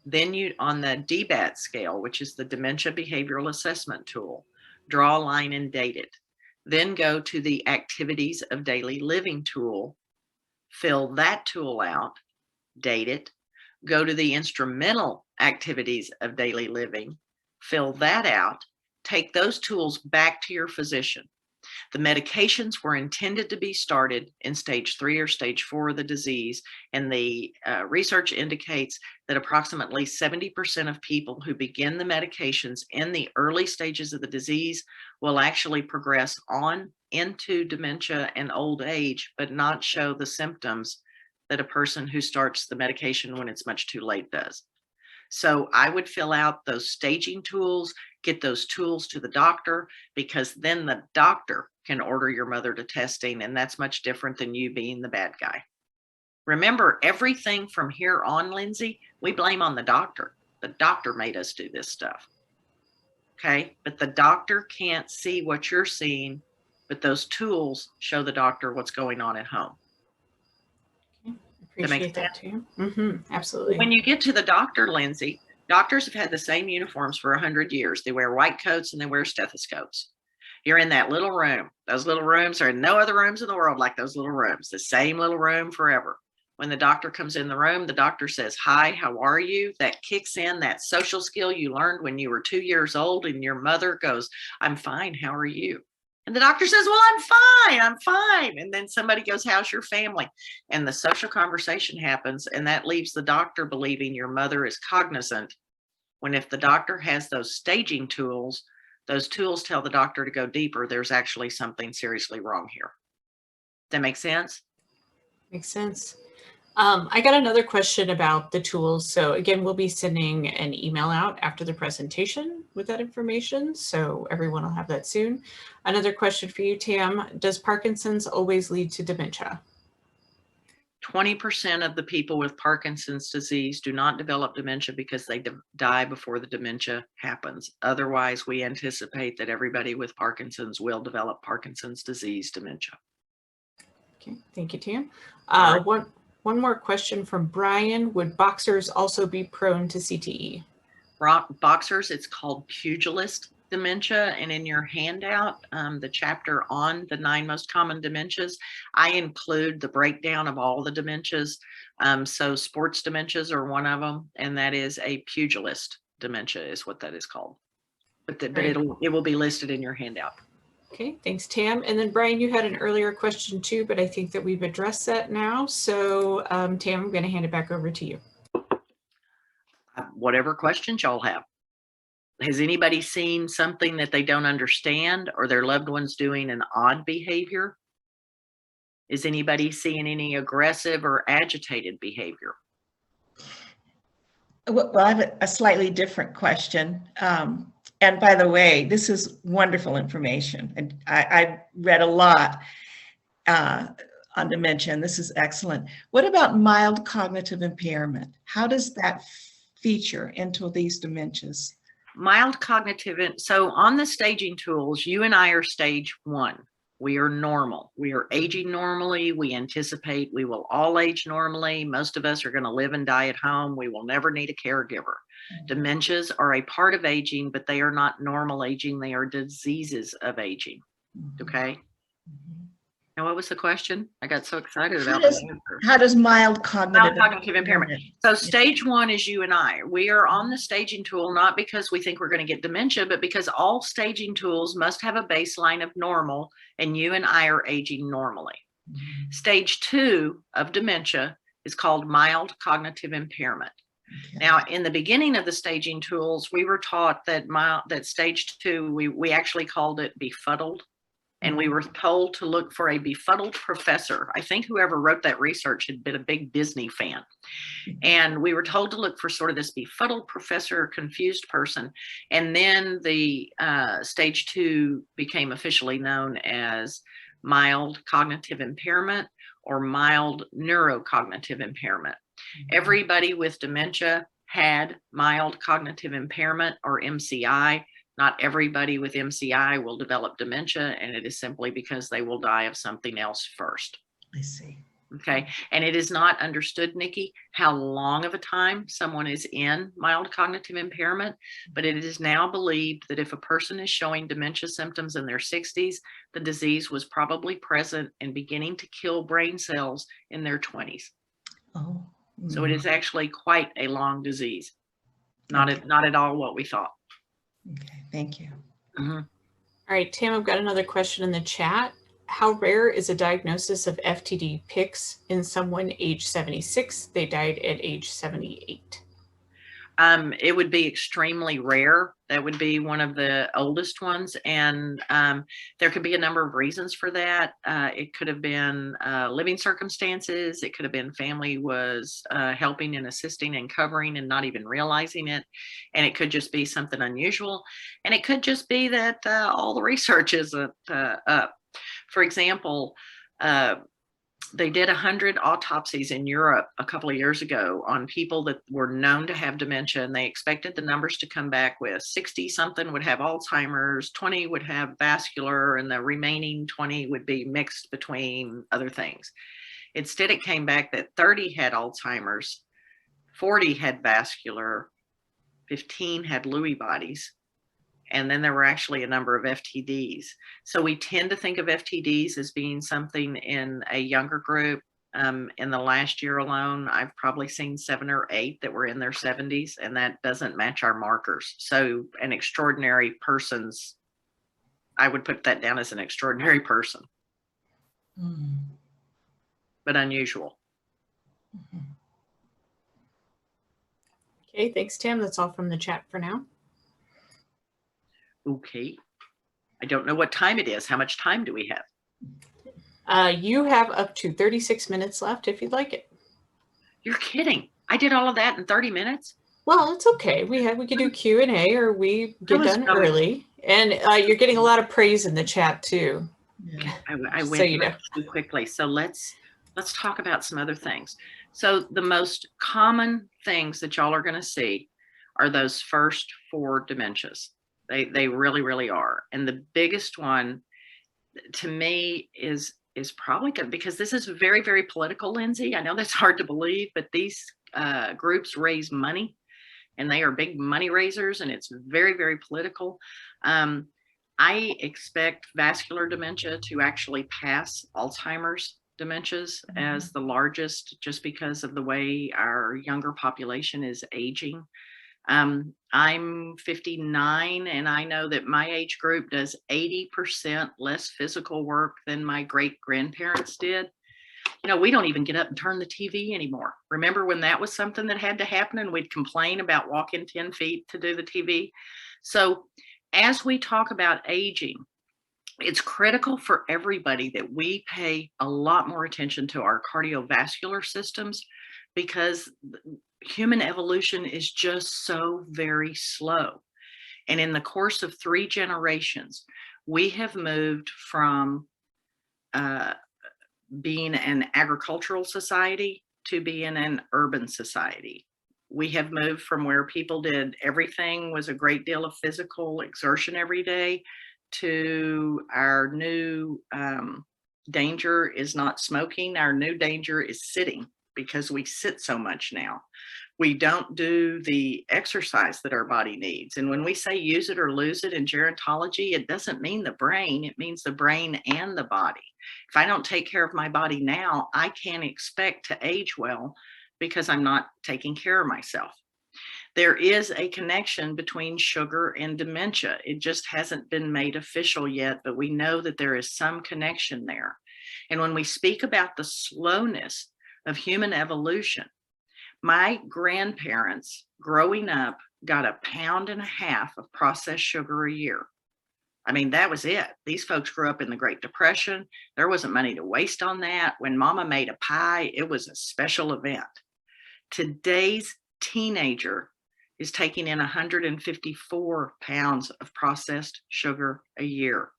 then you, on the DBAT scale, which is the Dementia Behavioral Assessment tool, draw a line and date it. Then go to the Activities of Daily Living tool, fill that tool out, date it, go to the Instrumental Activities of Daily Living, fill that out, take those tools back to your physician. The medications were intended to be started in stage 3 or stage 4 of the disease, and the research indicates that approximately 70% of people who begin the medications in the early stages of the disease will actually progress on into dementia and old age, but not show the symptoms that a person who starts the medication when it's much too late does. So I would fill out those staging tools, get those tools to the doctor, because then the doctor can order your mother to testing, and that's much different than you being the bad guy. Remember, everything from here on, Lindsay, we blame on the doctor. The doctor made us do this stuff. Okay, but the doctor can't see what you're seeing, but those tools show the doctor what's going on at home. Appreciate that too. Absolutely. When you get to the doctor, Lindsay, doctors have had the same uniforms for 100 years. They wear white coats and they wear stethoscopes. You're in that little room. Those little rooms are no other rooms in the world like those little rooms, the same little room forever. When the doctor comes in the room, the doctor says, "Hi, how are you?" That kicks in that social skill you learned when you were 2 years old, and your mother goes, "I'm fine, how are you?" And the doctor says, "Well, I'm fine. And then somebody goes, "How's your family?" And the social conversation happens, and that leaves the doctor believing your mother is cognizant, when if the doctor has those staging tools, those tools tell the doctor to go deeper. There's actually something seriously wrong here. Does that make sense? Makes sense. I got another question about the tools. So again, we'll be sending an email out after the presentation with that information. So everyone will have that soon. Another question for you, Tam. Does Parkinson's always lead to dementia? 20% of the people with Parkinson's disease do not develop dementia because they die before the dementia happens. Otherwise, we anticipate that everybody with Parkinson's will develop Parkinson's disease dementia. Okay, thank you, Tam. Right. One more question from Brian. Would boxers also be prone to CTE? Boxers, it's called pugilist dementia. And in your handout, the chapter on the 9 most common dementias, I include the breakdown of all the dementias. So sports dementias are one of them, and that is a pugilist dementia is what that is called. But it will be listed in your handout. Okay, thanks, Tam. And then Brian, you had an earlier question too, but I think that we've addressed that now. So Tam, I'm going to hand it back over to you. Whatever questions y'all have. Has anybody seen something that they don't understand, or their loved ones doing an odd behavior? Is anybody seeing any aggressive or agitated behavior? Well, I have a slightly different question. And by the way, this is wonderful information. And I read a lot on dementia, and this is excellent. What about mild cognitive impairment? How does that feature into these dementias? Mild cognitive, so on the staging tools, you and I are stage 1. We are normal. We are aging normally. We anticipate we will all age normally. Most of us are going to live and die at home. We will never need a caregiver. Dementias are a part of aging, but they are not normal aging. They are diseases of aging. Okay. Now, what was the question? I got so excited about the answer. How does mild cognitive impairment? So stage 1 is you and I. We are on the staging tool, not because we think we're going to get dementia, but because all staging tools must have a baseline of normal, and you and I are aging normally. Stage 2 of dementia is called mild cognitive impairment. Now, in the beginning of the staging tools, we were taught that stage 2, we actually called it befuddled. And we were told to look for a befuddled professor. I think whoever wrote that research had been a big Disney fan. And we were told to look for sort of this befuddled professor, confused person. And then the stage 2 became officially known as mild cognitive impairment or mild neurocognitive impairment. Everybody with dementia had mild cognitive impairment or MCI. Not everybody with MCI will develop dementia, and it is simply because they will die of something else first. I see. Okay. And it is not understood, Nikki, how long of a time someone is in mild cognitive impairment, but it is now believed that if a person is showing dementia symptoms in their 60s, the disease was probably present and beginning to kill brain cells in their 20s. Oh. So it is actually quite a long disease. Not at all what we thought. Okay, thank you. All right, Tam, I've got another question in the chat. How rare is a diagnosis of FTD Pics in someone age 76? They died at age 78. It would be extremely rare. That would be one of the oldest ones. And there could be a number of reasons for that. It could have been living circumstances. It could have been family was helping and assisting and covering and not even realizing it. And it could just be something unusual. And it could just be that all the research isn't up. For example, they did 100 autopsies in Europe a couple of years ago on people that were known to have dementia, and they expected the numbers to come back with 60 something would have Alzheimer's, 20 would have vascular, and the remaining 20 would be mixed between other things. Instead, it came back that 30 had Alzheimer's, 40 had vascular, 15 had Lewy bodies, and then there were actually a number of FTDs. So we tend to think of FTDs as being something in a younger group. In the last year alone, I've probably seen 7 or 8 that were in their 70s, and that doesn't match our markers. So an extraordinary person's, I would put that down as an extraordinary person, but unusual. Okay, thanks, Tam. That's all from the chat for now. Okay. I don't know what time it is. How much time do we have? You have up to 36 minutes left if you'd like it. You're kidding. I did all of that in 30 minutes? Well, it's okay. We could do Q&A or we get done early. And you're getting a lot of praise in the chat too. Yeah. I went too quickly. So let's talk about some other things. So the most common things that y'all are going to see are those first 4 dementias. They really, really are. And the biggest one to me is probably good, because this is very, very political, Lindsay. I know that's hard to believe, but these groups raise money, and they are big money raisers, and it's very, very political. I expect vascular dementia to actually pass Alzheimer's dementias as the largest, just because of the way our younger population is aging. I'm 59, and I know that my age group does 80% less physical work than my great grandparents did. You know, we don't even get up and turn the TV anymore. Remember when that was something that had to happen and we'd complain about walking 10 feet to do the TV? So as we talk about aging, It's critical for everybody that we pay a lot more attention to our cardiovascular systems, because human evolution is just so very slow. And in the course of 3 generations, we have moved from being an agricultural society to being an urban society. We have moved from where people did everything was a great deal of physical exertion every day, to our new danger is not smoking. Our new danger is sitting, because we sit so much now. We don't do the exercise that our body needs. And when we say use it or lose it in gerontology, it doesn't mean the brain, it means the brain and the body. If I don't take care of my body now, I can't expect to age well, because I'm not taking care of myself. There is a connection between sugar and dementia. It just hasn't been made official yet, but we know that there is some connection there. And when we speak about the slowness of human evolution, my grandparents growing up got 1.5 pounds of processed sugar a year. I mean, that was it. These folks grew up in the Great Depression. There wasn't money to waste on that. When mama made a pie, it was a special event. Today's teenager is taking in 154 pounds of processed sugar a year.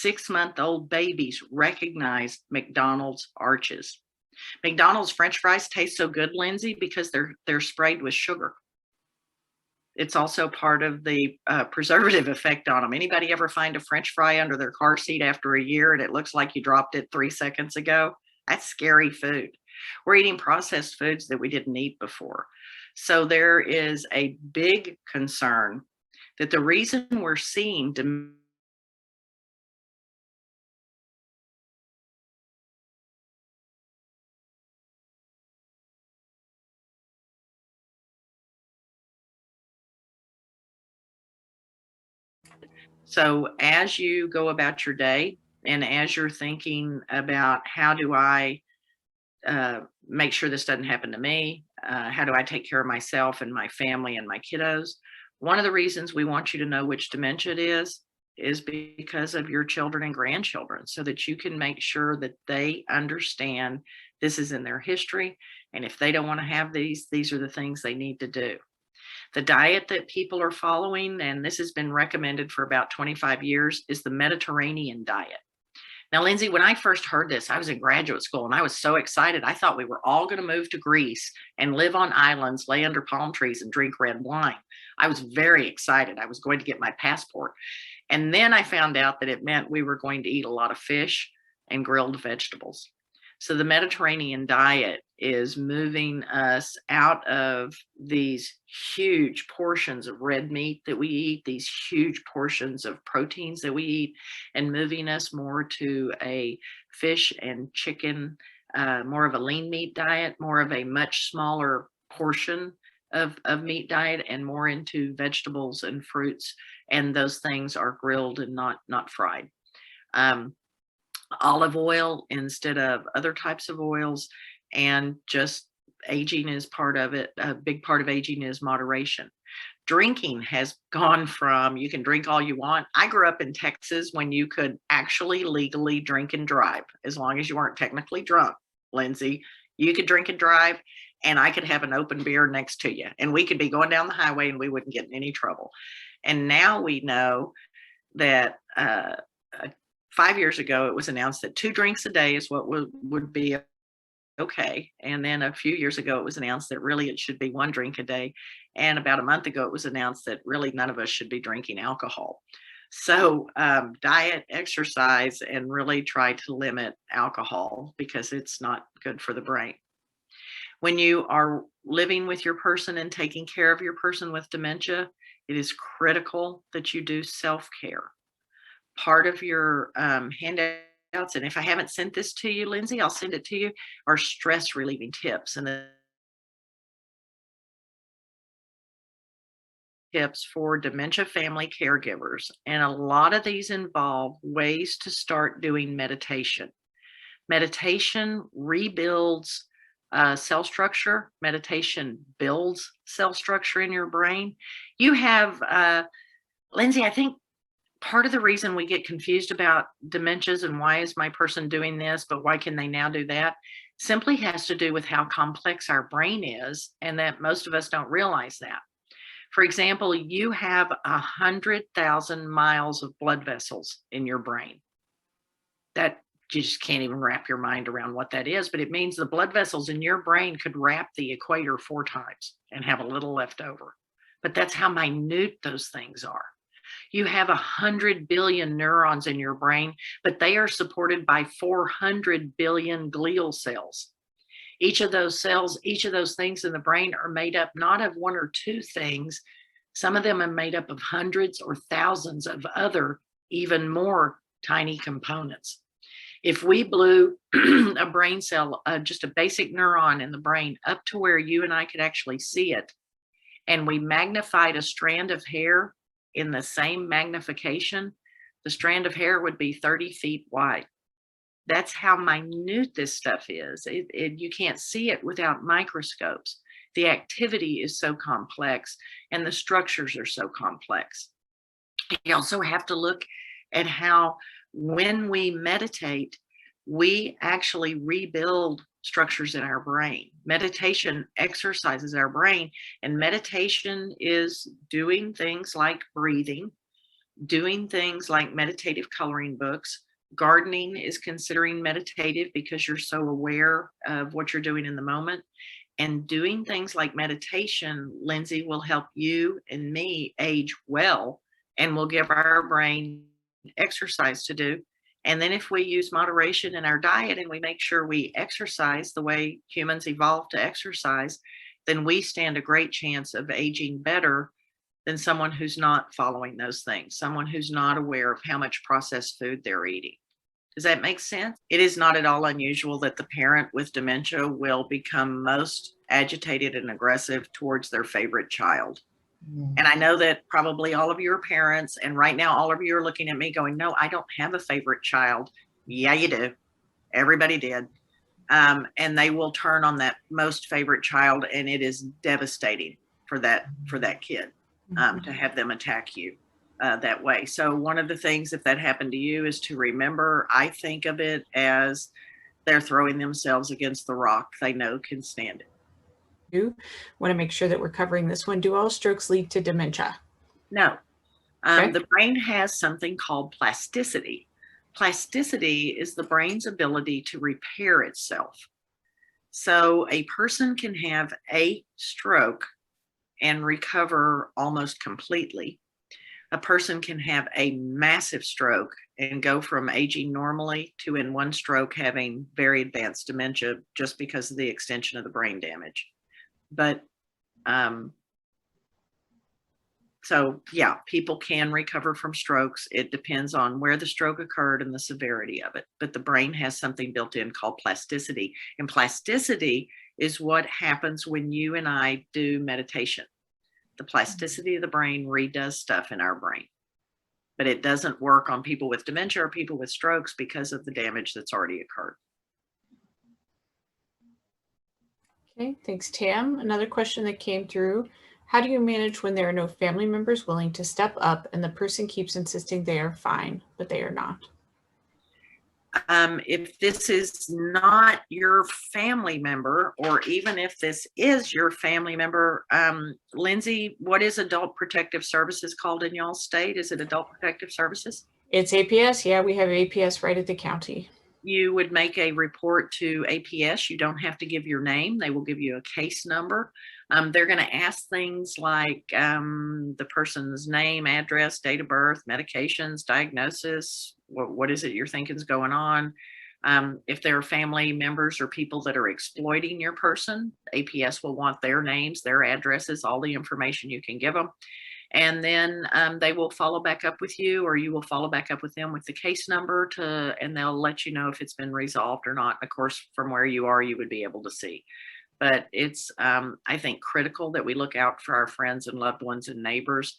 6-month-old babies recognize McDonald's arches. McDonald's French fries taste so good, Lindsay, because they're sprayed with sugar. It's also part of the preservative effect on them. Anybody ever find a French fry under their car seat after a year and it looks like you dropped it 3 seconds ago? That's scary food. We're eating processed foods that we didn't eat before. So there is a big concern that the reason we're seeing So as you go about your day, and as you're thinking about how do I make sure this doesn't happen to me, how do I take care of myself and my family and my kiddos, one of the reasons we want you to know which dementia it is because of your children and grandchildren, so that you can make sure that they understand this is in their history. And if they don't want to have these are the things they need to do. The diet that people are following, and this has been recommended for about 25 years, is the Mediterranean diet. Now, Lindsay, when I first heard this, I was in graduate school and I was so excited. I thought we were all going to move to Greece and live on islands, lay under palm trees and drink red wine. I was very excited. I was going to get my passport. And then I found out that it meant we were going to eat a lot of fish and grilled vegetables. So the Mediterranean diet is moving us out of these huge portions of red meat that we eat, these huge portions of proteins that we eat, and moving us more to a fish and chicken, more of a lean meat diet, more of a much smaller portion of meat diet, and more into vegetables and fruits. And those things are grilled and not fried. Olive oil instead of other types of oils, and just aging is part of it. A big part of aging is moderation. Drinking has gone from you can drink all you want. I grew up in Texas when you could actually legally drink and drive, as long as you weren't technically drunk, Lindsay. You could drink and drive, and I could have an open beer next to you, and we could be going down the highway and we wouldn't get in any trouble. And now we know that 5 years ago, it was announced that 2 drinks a day is what would be okay. And then a few years ago, it was announced that really it should be 1 drink a day. And about a month ago, it was announced that really none of us should be drinking alcohol. So diet, exercise, and really try to limit alcohol, because it's not good for the brain. When you are living with your person and taking care of your person with dementia, it is critical that you do self-care. Part of your handouts, and if I haven't sent this to you, Lindsay, I'll send it to you, are stress relieving tips. And the tips for dementia family caregivers. And a lot of these involve ways to start doing meditation. Meditation rebuilds cell structure. Meditation builds cell structure in your brain. You have, Lindsay, I think part of the reason we get confused about dementias and why is my person doing this, but why can they now do that, simply has to do with how complex our brain is, and that most of us don't realize that. For example, you have 100,000 miles of blood vessels in your brain. That you just can't even wrap your mind around what that is, but it means the blood vessels in your brain could wrap the equator 4 times and have a little left over. But that's how minute those things are. You have 100 billion neurons in your brain, but they are supported by 400 billion glial cells. Each of those cells, each of those things in the brain are made up not of 1 or 2 things. Some of them are made up of hundreds or thousands of other, even more tiny components. If we blew a brain cell, just a basic neuron in the brain, up to where you and I could actually see it, and we magnified a strand of hair in the same magnification, the strand of hair would be 30 feet wide. That's how minute this stuff is. You can't see it without microscopes. The activity is so complex and the structures are so complex. You also have to look at how when we meditate, we actually rebuild structures in our brain. Meditation exercises our brain, and meditation is doing things like breathing, doing things like meditative coloring books. Gardening is considering meditative because you're so aware of what you're doing in the moment. And doing things like meditation, Lindsay, will help you and me age well, and will give our brain exercise to do. And then if we use moderation in our diet and we make sure we exercise the way humans evolved to exercise, then we stand a great chance of aging better than someone who's not following those things, someone who's not aware of how much processed food they're eating. Does that make sense? It is not at all unusual that the parent with dementia will become most agitated and aggressive towards their favorite child. And I know that probably all of you are parents, and right now all of you are looking at me going, no, I don't have a favorite child. Yeah, you do. Everybody did. And they will turn on that most favorite child, and it is devastating for that kid to have them attack you that way. So one of the things, if that happened to you, is to remember, I think of it as they're throwing themselves against the rock they know can stand it. Want to make sure that we're covering this one. Do all strokes lead to dementia? No. Okay. The brain has something called plasticity. Plasticity is the brain's ability to repair itself. So a person can have a stroke and recover almost completely. A person can have a massive stroke and go from aging normally to in one stroke having very advanced dementia just because of the extension of the brain damage. But so yeah, people can recover from strokes. It depends on where the stroke occurred and the severity of it. But the brain has something built in called plasticity. And plasticity is what happens when you and I do meditation. The plasticity of the brain redoes stuff in our brain. But it doesn't work on people with dementia or people with strokes because of the damage that's already occurred. Okay, thanks, Tam. Another question that came through: how do you manage when there are no family members willing to step up and the person keeps insisting they are fine, but they are not? If this is not your family member, or even if this is your family member, Lindsay, what is Adult Protective Services called in y'all's state? Is it Adult Protective Services? It's APS. Yeah, we have APS right at the county. You would make a report to APS. You don't have to give your name. They will give you a case number. They're going to ask things like the person's name, address, date of birth, medications, diagnosis. What is it you're thinking is going on? If there are family members or people that are exploiting your person, APS will want their names, their addresses, all the information you can give them. And then they will follow back up with you, or you will follow back up with them with the case number and they'll let you know if it's been resolved or not. Of course, from where you are, you would be able to see. But it's, I think, critical that we look out for our friends and loved ones and neighbors.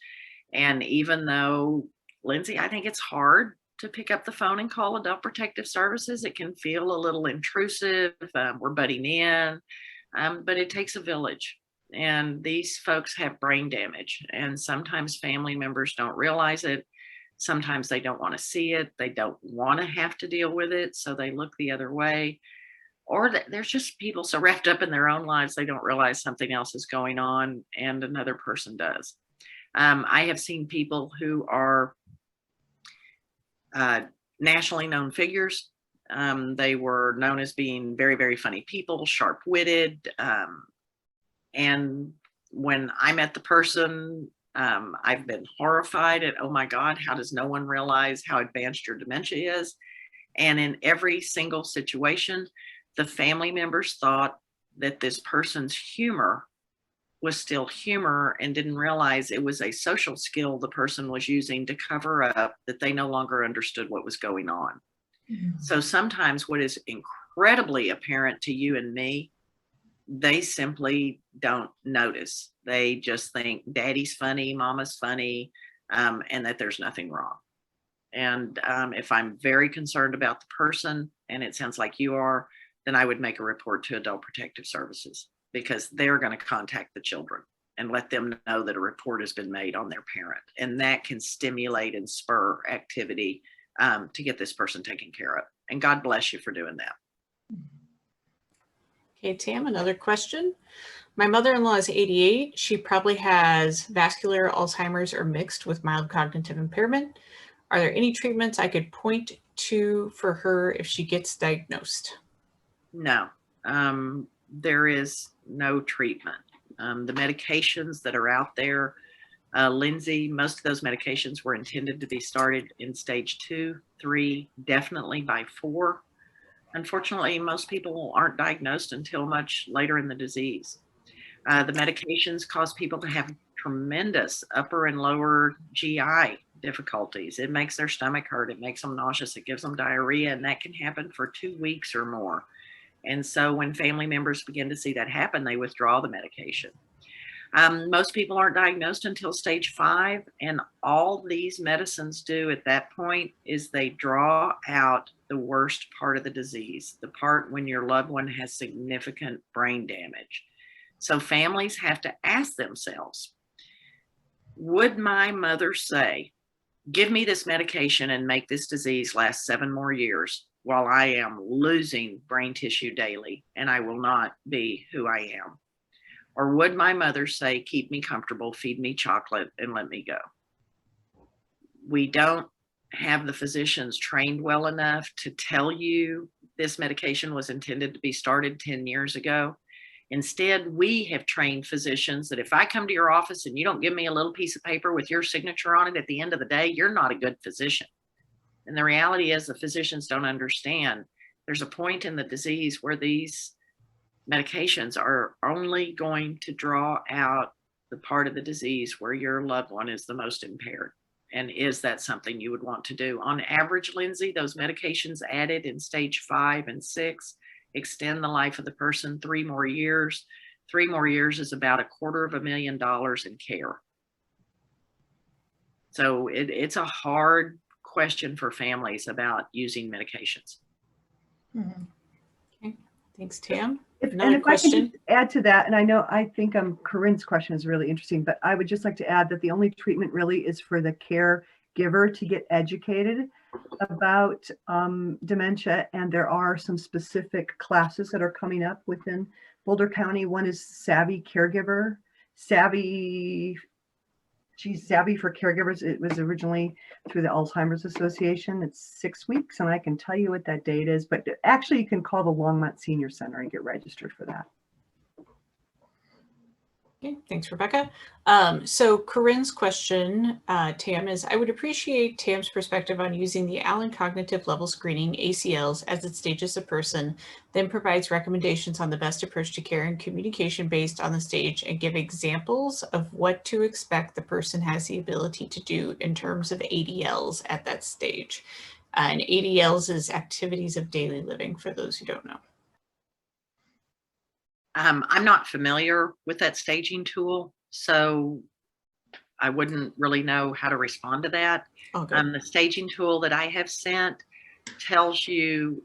And even though, Lindsay, I think it's hard to pick up the phone and call Adult Protective Services. It can feel a little intrusive. We're butting in, but it takes a village. And these folks have brain damage, and sometimes family members don't realize it. Sometimes they don't want to see it. They don't want to have to deal with it. So they look the other way. Or there's just people so wrapped up in their own lives, they don't realize something else is going on and another person does. I have seen people who are nationally known figures. They were known as being very, very funny people, sharp-witted. And when I met the person, I've been horrified at, oh my God, how does no one realize how advanced your dementia is? And in every single situation, the family members thought that this person's humor was still humor and didn't realize it was a social skill the person was using to cover up that they no longer understood what was going on. Mm-hmm. So sometimes what is incredibly apparent to you and me, they simply don't notice. They just think daddy's funny, mama's funny, and that there's nothing wrong. And if I'm very concerned about the person, and it sounds like you are, then I would make a report to Adult Protective Services, because they're going to contact the children and let them know that a report has been made on their parent. And that can stimulate and spur activity to get this person taken care of. And God bless you for doing that. Okay, Tam, another question. My mother-in-law is 88. She probably has vascular Alzheimer's or mixed with mild cognitive impairment. Are there any treatments I could point to for her if she gets diagnosed? No, there is no treatment. The medications that are out there, Lindsay, most of those medications were intended to be started in stage 2, 3, definitely by 4. Unfortunately, most people aren't diagnosed until much later in the disease. The medications cause people to have tremendous upper and lower GI difficulties. It makes their stomach hurt. It makes them nauseous. It gives them diarrhea, and that can happen for 2 weeks or more. And so when family members begin to see that happen, they withdraw the medication. Most people aren't diagnosed until stage 5, and all these medicines do at that point is they draw out the worst part of the disease, the part when your loved one has significant brain damage. So families have to ask themselves, would my mother say, give me this medication and make this disease last 7 more years while I am losing brain tissue daily and I will not be who I am? Or would my mother say, keep me comfortable, feed me chocolate, and let me go? We don't have the physicians trained well enough to tell you this medication was intended to be started 10 years ago. Instead, we have trained physicians that if I come to your office and you don't give me a little piece of paper with your signature on it at the end of the day, you're not a good physician. And the reality is the physicians don't understand. There's a point in the disease where these medications are only going to draw out the part of the disease where your loved one is the most impaired. And is that something you would want to do? On average, Lindsay, those medications added in stage 5 and 6 extend the life of the person 3 more years. 3 more years is about $250,000 in care. So it's a hard question for families about using medications. Mm-hmm. Okay, thanks, Tam. Another question. I can just add to that, and I think Corinne's question is really interesting, but I would just like to add that the only treatment really is for the caregiver to get educated about dementia, and there are some specific classes that are coming up within Boulder County. One is Savvy Caregiver, Savvy for Caregivers. It was originally through the Alzheimer's Association. It's 6 weeks, and I can tell you what that date is, but actually you can call the Longmont Senior Center and get registered for that. Okay, thanks, Rebecca. So Corinne's question, Tam, is I would appreciate Tam's perspective on using the Allen Cognitive Level Screening, ACLs, as it stages a person, then provides recommendations on the best approach to care and communication based on the stage, and give examples of what to expect the person has the ability to do in terms of ADLs at that stage. And ADLs is activities of daily living, for those who don't know. I'm not familiar with that staging tool, so I wouldn't really know how to respond to that. Okay. The staging tool that I have sent tells you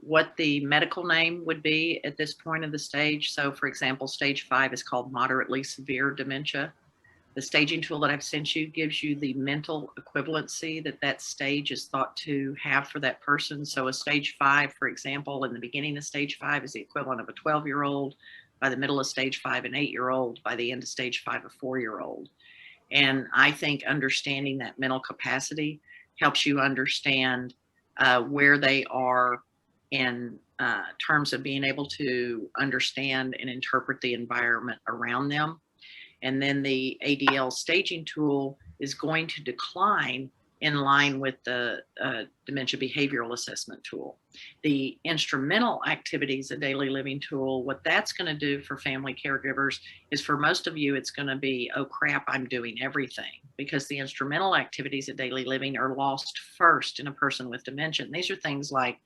what the medical name would be at this point of the stage. So for example, stage 5 is called moderately severe dementia. The staging tool that I've sent you gives you the mental equivalency that that stage is thought to have for that person. So a stage 5, for example, in the beginning of stage 5 is the equivalent of a 12-year-old, by the middle of stage 5, an 8-year-old, by the end of stage 5, a 4-year-old. And I think understanding that mental capacity helps you understand where they are in terms of being able to understand and interpret the environment around them. And then the ADL staging tool is going to decline in line with the dementia behavioral assessment tool. The instrumental activities, a daily living tool, what that's going to do for family caregivers is, for most of you, it's going to be, oh crap, I'm doing everything, because the instrumental activities of daily living are lost first in a person with dementia. And these are things like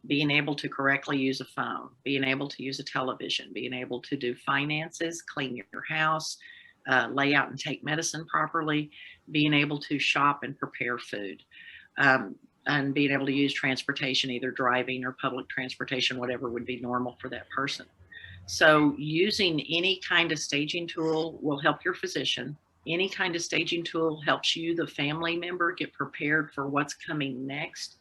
being able to correctly use a phone, being able to use a television, being able to do finances, clean your house, lay out and take medicine properly, being able to shop and prepare food, and being able to use transportation, either driving or public transportation, whatever would be normal for that person. So using any kind of staging tool will help your physician. Any kind of staging tool helps you, the family member, get prepared for what's coming next.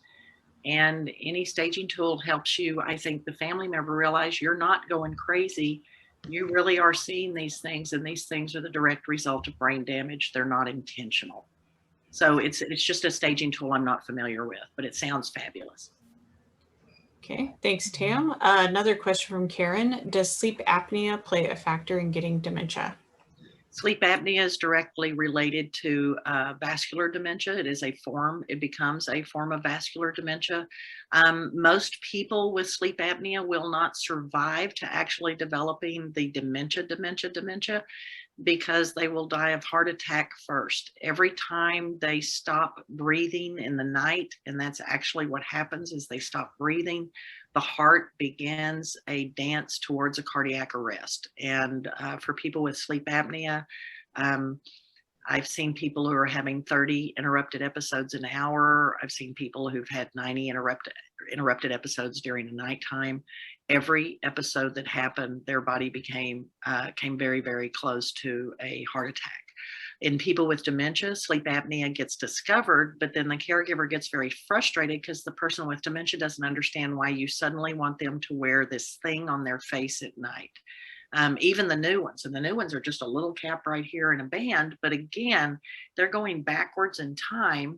And any staging tool helps you, I think, the family member realize you're not going crazy. You really are seeing these things, and these things are the direct result of brain damage. They're not intentional. So it's just a staging tool I'm not familiar with, but it sounds fabulous. Okay, thanks, Tam. Another question from Karen. Does sleep apnea play a factor in getting dementia? Sleep apnea is directly related to vascular dementia. It becomes a form of vascular dementia. Most people with sleep apnea will not survive to actually developing the dementia, because they will die of heart attack first. Every time they stop breathing in the night, and that's actually what happens, is they stop breathing, the heart begins a dance towards a cardiac arrest. And for people with sleep apnea, I've seen people who are having 30 interrupted episodes an hour. I've seen people who've had 90 interrupted episodes during the nighttime. Every episode that happened, their body came very, very close to a heart attack. In people with dementia, sleep apnea gets discovered, but then the caregiver gets very frustrated because the person with dementia doesn't understand why you suddenly want them to wear this thing on their face at night. Even the new ones, and the new ones are just a little cap right here and a band, but again, they're going backwards in time.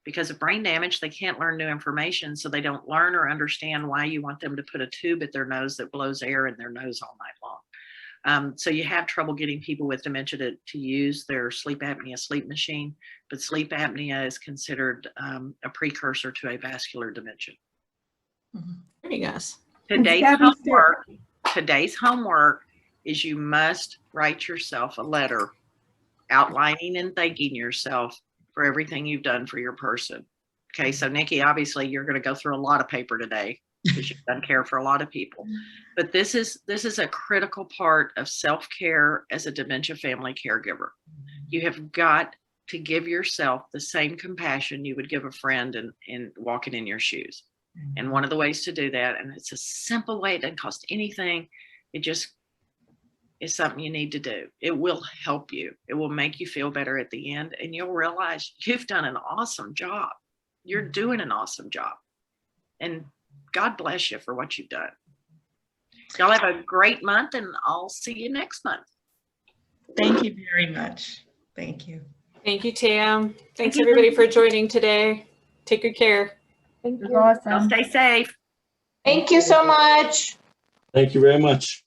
Because of brain damage, they can't learn new information, so they don't learn or understand why you want them to put a tube at their nose that blows air in their nose all night long. So you have trouble getting people with dementia to use their sleep apnea sleep machine, but sleep apnea is considered a precursor to a vascular dementia. Very nice. Today's homework is you must write yourself a letter outlining and thanking yourself for everything you've done for your person. Okay, so Nikki, obviously you're going to go through a lot of paper today because you've done care for a lot of people. But this is a critical part of self-care as a dementia family caregiver. You have got to give yourself the same compassion you would give a friend in walking in your shoes. And one of the ways to do that, and it's a simple way, it doesn't cost anything, it just is something you need to do. It will help you. It will make you feel better at the end, and you'll realize you've done an awesome job. You're doing an awesome job. And God bless you for what you've done. Y'all have a great month, and I'll see you next month. Thank you very much. Thank you. Thank you, Tam. Thanks everybody for joining today. Take good care. It was awesome. Y'all stay safe. Thank you so much. Thank you very much.